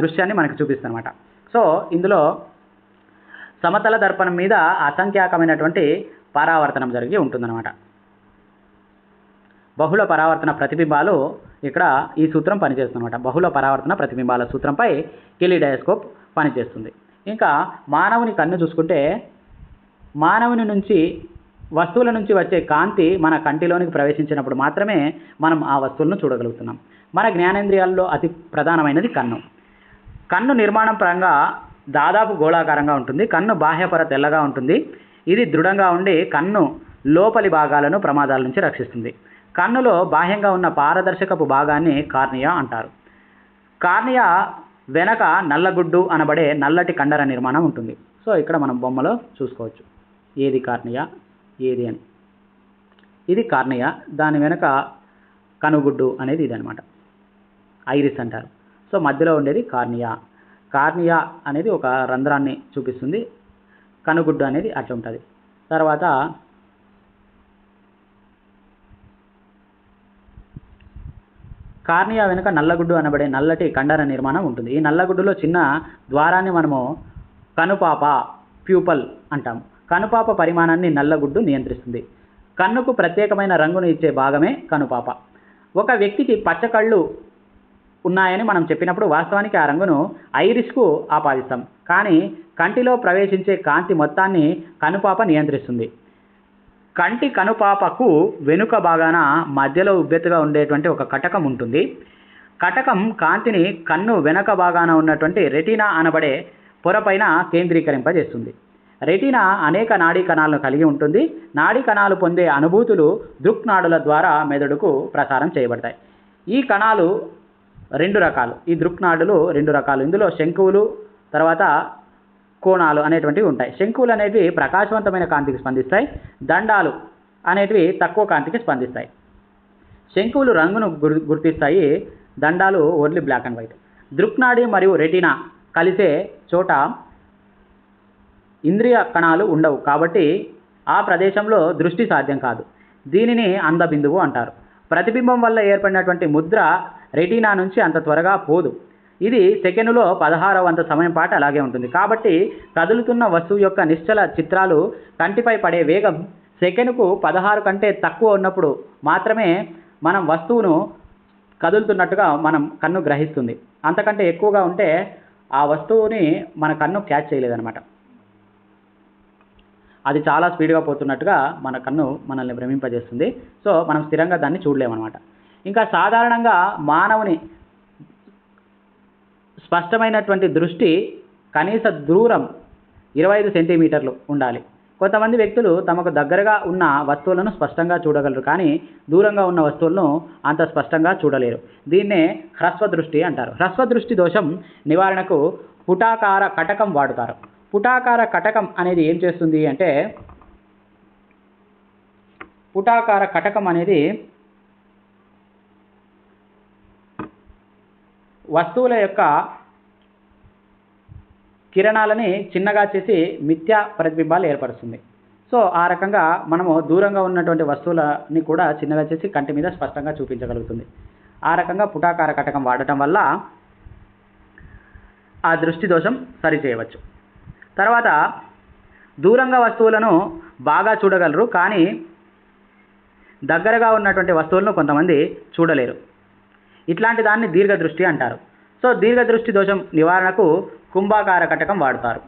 దృశ్యాన్ని మనకి చూపిస్తుంది అనమాట. సో ఇందులో సమతల దర్పణం మీద అసంఖ్యాకమైనటువంటి పరావర్తనం జరిగి ఉంటుందన్నమాట. బహుళ పరావర్తన ప్రతిబింబాలు ఇక్కడ ఈ సూత్రం పనిచేస్తుందన్నమాట. బహుళ పరావర్తన ప్రతిబింబాల సూత్రంపై కెలిడోస్కోప్ పనిచేస్తుంది. ఇంకా మానవుని కన్ను చూసుకుంటే మానవుని నుంచి వస్తువుల నుంచి వచ్చే కాంతి మన కంటిలోనికి ప్రవేశించినప్పుడు మాత్రమే మనం ఆ వస్తువులను చూడగలుగుతున్నాం. మన జ్ఞానేంద్రియాల్లో అతి ప్రధానమైనది కన్ను. కన్ను నిర్మాణం పరంగా దాదాపు గోళాకారంగా ఉంటుంది. కన్ను బాహ్యపొర తెల్లగా ఉంటుంది. ఇది దృఢంగా ఉండి కన్ను లోపలి భాగాలను ప్రమాదాల నుంచి రక్షిస్తుంది. కన్నులో బాహ్యంగా ఉన్న పారదర్శకపు భాగాన్ని కార్నియా అంటారు. కార్నియా వెనక నల్లగుడ్డు అనబడే నల్లటి కండర నిర్మాణం ఉంటుంది. సో ఇక్కడ మనం బొమ్మలో చూసుకోవచ్చు ఏది కార్నియా ఏది అని. ఇది కార్నియా, దాని వెనక కనుగుడ్డు అనేది ఇది అనమాట, ఐరిస్ అంటారు. సో మధ్యలో ఉండేది కార్నియా. కార్నియా అనేది ఒక రంధ్రాన్ని చూపిస్తుంది, కనుగుడ్డు అనేది అట్లా ఉంటుంది. తర్వాత కార్నియా వెనుక నల్లగుడ్డు అనబడే నల్లటి కండర నిర్మాణం ఉంటుంది. ఈ నల్లగుడ్డులో చిన్న ద్వారాన్ని మనము కనుపాప ప్యూపల్ అంటాము. కనుపాప పరిమాణాన్ని నల్లగుడ్డు నియంత్రిస్తుంది. కన్నుకు ప్రత్యేకమైన రంగును ఇచ్చే భాగమే కనుపాప. ఒక వ్యక్తికి పచ్చ కళ్ళు ఉన్నాయని మనం చెప్పినప్పుడు వాస్తవానికి ఆ రంగును ఐరిస్కు ఆపాదిస్తాం. కానీ కంటిలో ప్రవేశించే కాంతి మొత్తాన్ని కనుపాప నియంత్రిస్తుంది. కంటి కనుపాపకు వెనుక భాగాన మధ్యలో ఉబ్బెత్తుగా ఉండేటువంటి ఒక కటకం ఉంటుంది. కటకం కాంతిని కన్ను వెనక భాగాన ఉన్నటువంటి రెటీనా అనబడే పొరపైన కేంద్రీకరింపజేస్తుంది. రెటీనా అనేక నాడీ కణాలను కలిగి ఉంటుంది. నాడీ కణాలు పొందే అనుభూతులు దృక్నాడుల ద్వారా మెదడుకు ప్రసారం చేయబడతాయి. ఈ కణాలు 2 రకాలు. ఈ దృక్నాడులు 2 రకాలు. ఇందులో శంకువులు తర్వాత కోణాలు అనేటువంటివి ఉంటాయి. శంకువులు అనేవి ప్రకాశవంతమైన కాంతికి స్పందిస్తాయి. దండాలు అనేటివి తక్కువ కాంతికి స్పందిస్తాయి. శంకువులు రంగును గుర్తిస్తాయి. దండాలు ఓన్లీ బ్లాక్ అండ్ వైట్. దృక్నాడి మరియు రెటీనా కలిసే చోట ఇంద్రియ కణాలు ఉండవు కాబట్టి ఆ ప్రదేశంలో దృష్టి సాధ్యం కాదు. దీనిని అందబిందువు అంటారు. ప్రతిబింబం వల్ల ఏర్పడినటువంటి ముద్ర రెటీనా నుంచి అంత త్వరగా పోదు. ఇది సెకనులో 16వ వంతు సమయం పాటు అలాగే ఉంటుంది. కాబట్టి కదులుతున్న వస్తువు యొక్క నిశ్చల చిత్రాలు కంటిపై పడే వేగం సెకనుకు 16 కంటే తక్కువ ఉన్నప్పుడు మాత్రమే మనం వస్తువును కదులుతున్నట్టుగా మనం కన్ను గ్రహిస్తుంది. అంతకంటే ఎక్కువగా ఉంటే ఆ వస్తువుని మన కన్ను క్యాచ్ చేయలేదన్నమాట. అది చాలా స్పీడ్గా పోతున్నట్టుగా మన కన్ను మనల్ని భ్రమింపజేస్తుంది. సో మనం స్థిరంగా దాన్ని చూడలేమన్నమాట. ఇంకా సాధారణంగా మానవుని స్పష్టమైనటువంటి దృష్టి కనీస దూరం 25 సెంటీమీటర్లు ఉండాలి. కొంతమంది వ్యక్తులు తమకు దగ్గరగా ఉన్న వస్తువులను స్పష్టంగా చూడగలరు, కానీ దూరంగా ఉన్న వస్తువులను అంత స్పష్టంగా చూడలేరు. దీన్నే హ్రస్వ దృష్టి అంటారు. హ్రస్వ దృష్టి దోషం నివారణకు పుటాకార కటకం వాడుతారు. పుటాకార కటకం అనేది ఏం చేస్తుంది అంటే, పుటాకార కటకం అనేది వస్తువుల యొక్క కిరణాలని చిన్నగా చేసి మిథ్యా ప్రతిబింబాలు ఏర్పరుస్తుంది. సో ఆ రకంగా మనము దూరంగా ఉన్నటువంటి వస్తువులని కూడా చిన్నగా చేసి కంటి మీద స్పష్టంగా చూపించగలుగుతుంది. ఆ రకంగా పుటాకార కటకం వాడటం వల్ల ఆ దృష్టి దోషం సరిచేయవచ్చు. తర్వాత దూరంగా వస్తువులను బాగా చూడగలరు, కానీ దగ్గరగా ఉన్నటువంటి వస్తువులను కొంతమంది చూడలేరు. ఇట్లాంటి దాన్ని దీర్ఘదృష్టి అంటారు. సో దీర్ఘదృష్టి దోషం నివారణకు కుంభాకార కటకం వాడతారు.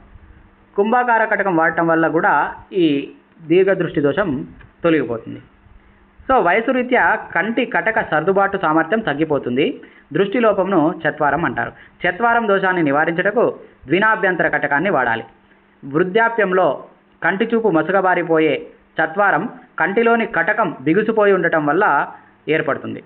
కుంభాకార కటకం వాడటం వల్ల కూడా ఈ దీర్ఘదృష్టి దోషం తొలగిపోతుంది. సో వయసు రీత్యా కంటి కటక సర్దుబాటు సామర్థ్యం తగ్గిపోతుంది. దృష్టి లోపంను చత్వారం అంటారు. చత్వారం దోషాన్ని నివారించుటకు ద్వినాభ్యంతర కటకాన్ని వాడాలి. వృద్ధాప్యంలో కంటి చూపు మసకబారిపోయే చత్వారం కంటిలోని కటకం బిగుసిపోయి ఉండటం వల్ల ఏర్పడుతుంది.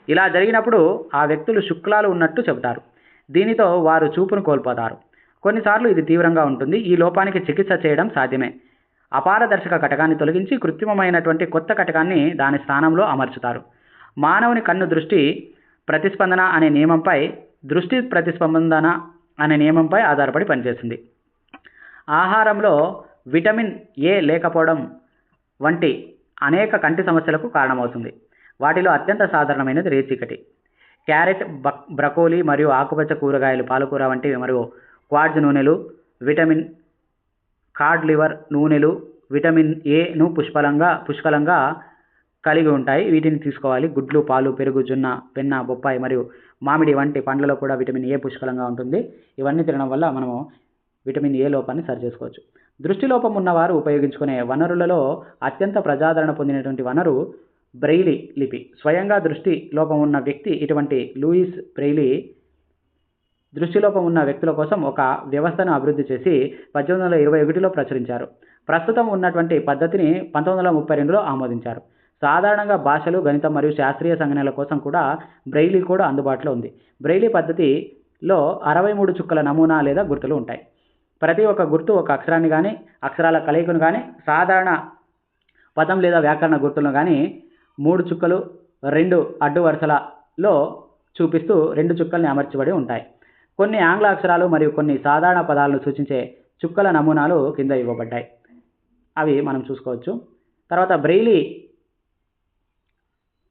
ఇలా జరిగినప్పుడు ఆ వ్యక్తులు శుక్లాలు ఉన్నట్టు చెబుతారు. దీనితో వారు చూపును కోల్పోతారు. కొన్నిసార్లు ఇది తీవ్రంగా ఉంటుంది. ఈ లోపానికి చికిత్స చేయడం సాధ్యమే. అపారదర్శక కటకాన్ని తొలగించి కృత్రిమమైనటువంటి కొత్త కటకాన్ని దాని స్థానంలో అమర్చుతారు. మానవుని కన్ను దృష్టి ప్రతిస్పందన అనే నియమంపై ఆధారపడి పనిచేస్తుంది. ఆహారంలో విటమిన్ ఏ లేకపోవడం వంటి అనేక కంటి సమస్యలకు కారణమవుతుంది. వాటిలో అత్యంత సాధారణమైనది రేచీకటి. క్యారెట్, బ్రకోలీ మరియు ఆకుపచ్చ కూరగాయలు, పాలకూర వంటివి మరియు క్వార్ట్జ్ నూనెలు విటమిన్ కాడ్ లివర్ నూనెలు విటమిన్ ఏను పుష్కలంగా కలిగి ఉంటాయి. వీటిని తీసుకోవాలి. గుడ్లు, పాలు, పెరుగు, జొన్న, వెన్న, బొప్పాయి మరియు మామిడి వంటి పండ్లలో కూడా విటమిన్ ఏ పుష్కలంగా ఉంటుంది. ఇవన్నీ తినడం వల్ల మనము విటమిన్ ఏ లోపాన్ని సరిచేసుకోవచ్చు. దృష్టి లోపం ఉన్నవారు ఉపయోగించుకునే వనరులలో అత్యంత ప్రజాదరణ పొందినటువంటి వనరు బ్రెయిలీ లిపి. స్వయంగా దృష్టి లోపం ఉన్న వ్యక్తి ఇటువంటి లూయిస్ బ్రెయిలీ దృష్టిలోపం ఉన్న వ్యక్తుల కోసం ఒక వ్యవస్థను అభివృద్ధి చేసి 1821లో ప్రచురించారు. ప్రస్తుతం ఉన్నటువంటి పద్ధతిని 1932లో ఆమోదించారు. సాధారణంగా భాషలు, గణితం మరియు శాస్త్రీయ సంజ్ఞల కోసం కూడా బ్రెయిలీ కూడా అందుబాటులో ఉంది. బ్రెయిలీ పద్ధతిలో 63 చుక్కల నమూనా లేదా గుర్తులు ఉంటాయి. ప్రతి ఒక్క గుర్తు ఒక అక్షరాన్ని కానీ, అక్షరాల కలయికను కానీ, సాధారణ పదం లేదా వ్యాకరణ గుర్తులను కానీ 3 చుక్కలు 2 అడ్డు వరుసలలో చూపిస్తూ 2 చుక్కల్ని అమర్చబడి ఉంటాయి. కొన్ని ఆంగ్ల అక్షరాలు మరియు కొన్ని సాధారణ పదాలను సూచించే చుక్కల నమూనాలు కింద ఇవ్వబడ్డాయి. అవి మనం చూసుకోవచ్చు. తర్వాత బ్రెయిలీ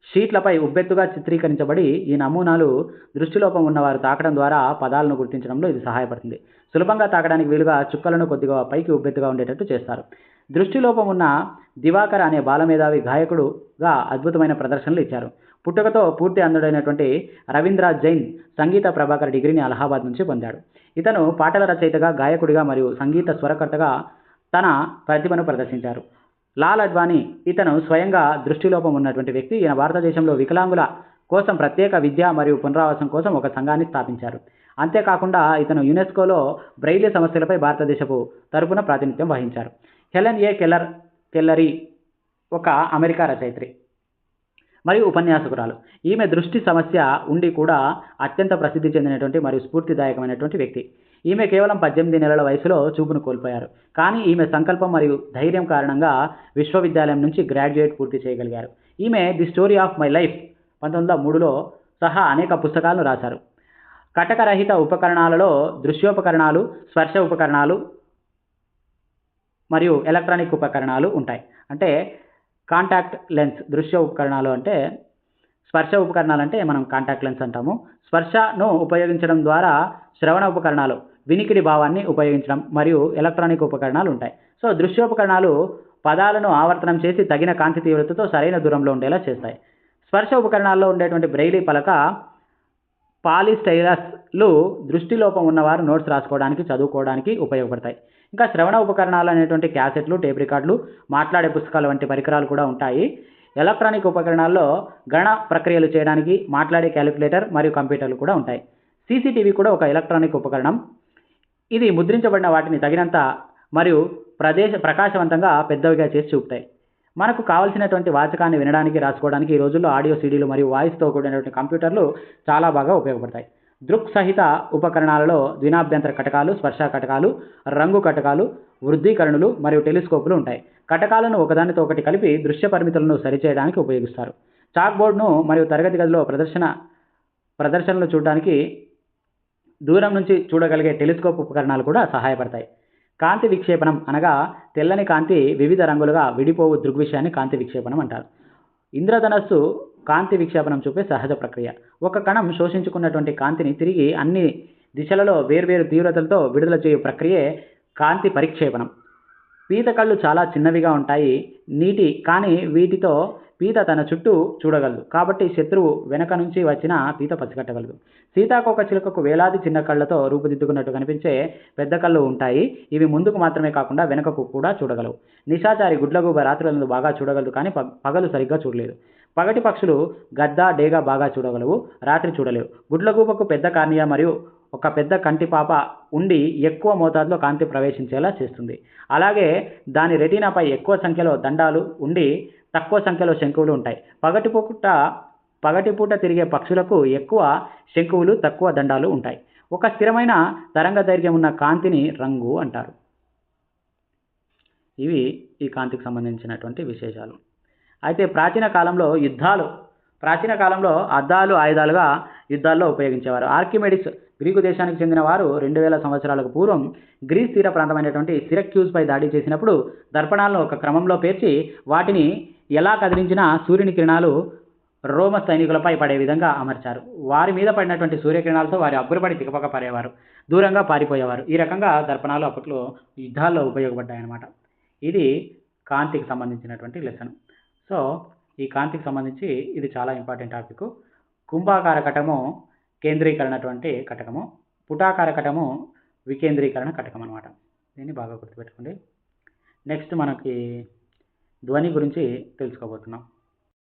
షీట్లపై ఉబ్బెత్తుగా చిత్రీకరించబడి ఈ నమూనాలు దృష్టిలోపం ఉన్నవారు తాకడం ద్వారా పదాలను గుర్తించడంలో ఇది సహాయపడుతుంది. సులభంగా తాకడానికి వీలుగా చుక్కలను కొద్దిగా పైకి ఉబ్బెత్తుగా ఉండేటట్టు చేస్తారు. దృష్టిలోపం ఉన్న దివాకర్ అనే బాలమేధావి గాయకుడుగా అద్భుతమైన ప్రదర్శనలు ఇచ్చారు. పుట్టుకతో పూర్తి అందుడైనటువంటి రవీంద్ర జైన్ సంగీత ప్రభాకర్ డిగ్రీని అలహాబాద్ నుంచి పొందాడు. ఇతను పాటల రచయితగా, గాయకుడిగా మరియు సంగీత స్వరకర్తగా తన ప్రతిభను ప్రదర్శించారు. లాల్ అడ్వాణి ఇతను స్వయంగా దృష్టిలోపం ఉన్నటువంటి వ్యక్తి. ఈయన భారతదేశంలో వికలాంగుల కోసం ప్రత్యేక విద్య మరియు పునరావాసం కోసం ఒక సంఘాన్ని స్థాపించారు. అంతేకాకుండా ఇతను యునెస్కోలో బ్రెయిలీ సమస్యలపై భారతదేశపు తరపున ప్రాతినిధ్యం వహించారు. హెలెన్ ఏ కెల్లరీ ఒక అమెరికా రచయిత్రి మరియు ఉపన్యాసకురాలు. ఈమె దృష్టి సమస్య ఉండి కూడా అత్యంత ప్రసిద్ధి చెందినటువంటి మరియు స్ఫూర్తిదాయకమైనటువంటి వ్యక్తి. ఈమె కేవలం 18 నెలల వయసులో చూపును కోల్పోయారు. కానీ ఈమె సంకల్పం మరియు ధైర్యం కారణంగా విశ్వవిద్యాలయం నుంచి గ్రాడ్యుయేట్ పూర్తి చేయగలిగారు. ఈమె the story of my life 1903లో సహా అనేక పుస్తకాలను రాశారు. కటకరహిత ఉపకరణాలలో దృశ్యోపకరణాలు, స్పర్శ ఉపకరణాలు మరియు ఎలక్ట్రానిక్ ఉపకరణాలు ఉంటాయి. అంటే కాంటాక్ట్ లెన్స్ దృశ్య ఉపకరణాలు అంటే, స్పర్శ ఉపకరణాలు అంటే మనం కాంటాక్ట్ లెన్స్ అంటాము. స్పర్శను ఉపయోగించడం ద్వారా శ్రవణ ఉపకరణాలు వినికిడి భావాన్ని ఉపయోగించడం మరియు ఎలక్ట్రానిక్ ఉపకరణాలు ఉంటాయి. సో దృశ్యోపకరణాలు పదాలను ఆవర్తనం చేసి తగిన కాంతి తీవ్రతతో సరైన దూరంలో ఉండేలా చేస్తాయి. స్పర్శ ఉపకరణాల్లో ఉండేటువంటి బ్రెయిలీ పలక, పాలిస్టైరస్లు దృష్టిలోపం ఉన్నవారు నోట్స్ రాసుకోవడానికి, చదువుకోవడానికి ఉపయోగపడతాయి. ఇంకా శ్రవణ ఉపకరణాలు అనేటువంటి క్యాసెట్లు, టేప్ రికార్డులు, మాట్లాడే పుస్తకాలు వంటి పరికరాలు కూడా ఉంటాయి. ఎలక్ట్రానిక్ ఉపకరణాల్లో గణ ప్రక్రియలు చేయడానికి మాట్లాడే క్యాలిక్యులేటర్ మరియు కంప్యూటర్లు కూడా ఉంటాయి. సీసీటీవీ కూడా ఒక ఎలక్ట్రానిక్ ఉపకరణం. ఇది ముద్రించబడిన వాటిని తగినంత మరియు ప్రకాశవంతంగా పెద్దవిగా చేసి చూపుతాయి. మనకు కావాల్సినటువంటి వాచకాన్ని వినడానికి, రాసుకోవడానికి ఈ రోజుల్లో ఆడియో సీడీలు మరియు వాయిస్తో కూడినటువంటి కంప్యూటర్లు చాలా బాగా ఉపయోగపడతాయి. దృక్ సహిత ఉపకరణాలలో ద్వినాభ్యంతర కటకాలు, స్పర్శ కటకాలు, రంగు కటకాలు, వృద్ధీకరణలు మరియు టెలిస్కోపులు ఉంటాయి. కటకాలను ఒకదానితో ఒకటి కలిపి దృశ్య పరిమితులను సరిచేయడానికి ఉపయోగిస్తారు. చాక్ బోర్డును మరియు తరగతి గదిలో ప్రదర్శనలు చూడడానికి దూరం నుంచి చూడగలిగే టెలిస్కోప్ ఉపకరణాలు కూడా సహాయపడతాయి. కాంతి విక్షేపణం అనగా తెల్లని కాంతి వివిధ రంగులుగా విడిపోవు దృగ్విషయాన్ని కాంతి విక్షేపణం అంటారు. ఇంద్రధనస్సు కాంతి విక్షేపణం చూపే సహజ ప్రక్రియ. ఒక కణం శోషించుకున్నటువంటి కాంతిని తిరిగి అన్ని దిశలలో వేర్వేరు తీవ్రతలతో విడుదల చేయు ప్రక్రియే కాంతి పరిక్షేపణం. పీత కళ్ళు చాలా చిన్నవిగా ఉంటాయి కానీ వీటితో పీత తన చుట్టూ చూడగలదు. కాబట్టి శత్రువు వెనక నుంచి వచ్చిన పీత పసిగట్టగలదు. సీతాకోక చిలుకకు వేలాది చిన్న కళ్ళతో రూపుదిద్దుకున్నట్టు కనిపించే పెద్ద కళ్ళు ఉంటాయి. ఇవి ముందుకు మాత్రమే కాకుండా వెనకకు కూడా చూడగలవు. నిశాచారి గుడ్లగూబ రాత్రులందు బాగా చూడగలదు కానీ పగలు సరిగ్గా చూడలేదు. పగటి పక్షులు గద్ద, డేగ బాగా చూడగలవు, రాత్రి చూడలేవు. గుడ్లగూబకు పెద్ద కార్నియా మరియు ఒక పెద్ద కంటిపాప ఉండి ఎక్కువ మోతాదులో కాంతి ప్రవేశించేలా చేస్తుంది. అలాగే దాని రెటీనాపై ఎక్కువ సంఖ్యలో దండాలు ఉండి తక్కువ సంఖ్యలో శంకువులు ఉంటాయి. పగటిపూట తిరిగే పక్షులకు ఎక్కువ శంకువులు, తక్కువ దండాలు ఉంటాయి. ఒక స్థిరమైన తరంగ దైర్ఘ్యం ఉన్న కాంతిని రంగు అంటారు. ఇవి ఈ కాంతికి సంబంధించినటువంటి విశేషాలు. అయితే ప్రాచీన కాలంలో అద్దాలు ఆయుధాలుగా యుద్ధాల్లో ఉపయోగించేవారు. ఆర్కిమెడిస్ గ్రీకు దేశానికి చెందిన వారు 2000 సంవత్సరాలకు పూర్వం గ్రీస్ తీర ప్రాంతమైనటువంటి సిరక్యూస్పై దాడి చేసినప్పుడు దర్పణాలను ఒక క్రమంలో పేర్చి వాటిని ఎలా కదిలించినా సూర్యుని కిరణాలు రోమ సైనికులపై పడే విధంగా అమర్చారు. వారి మీద పడినటువంటి సూర్యకిరణాలతో వారి అబ్బురపడి తికపక పడేవారు, దూరంగా పారిపోయేవారు. ఈ రకంగా దర్పణాలు అప్పట్లో యుద్ధాల్లో ఉపయోగపడ్డాయన్నమాట. ఇది కాంతికి సంబంధించినటువంటి లెసన్. సో ఈ కాంతికి సంబంధించి ఇది చాలా ఇంపార్టెంట్ టాపిక్. కుంభాకార కటము కేంద్రీకరణటువంటి కటకము, పుటాకార కటము వికేంద్రీకరణ కటకం అనమాట. దీన్ని బాగా గుర్తుపెట్టుకోండి. నెక్స్ట్ మనకి ధ్వని గురించి తెలుసుకోబోతున్నాం.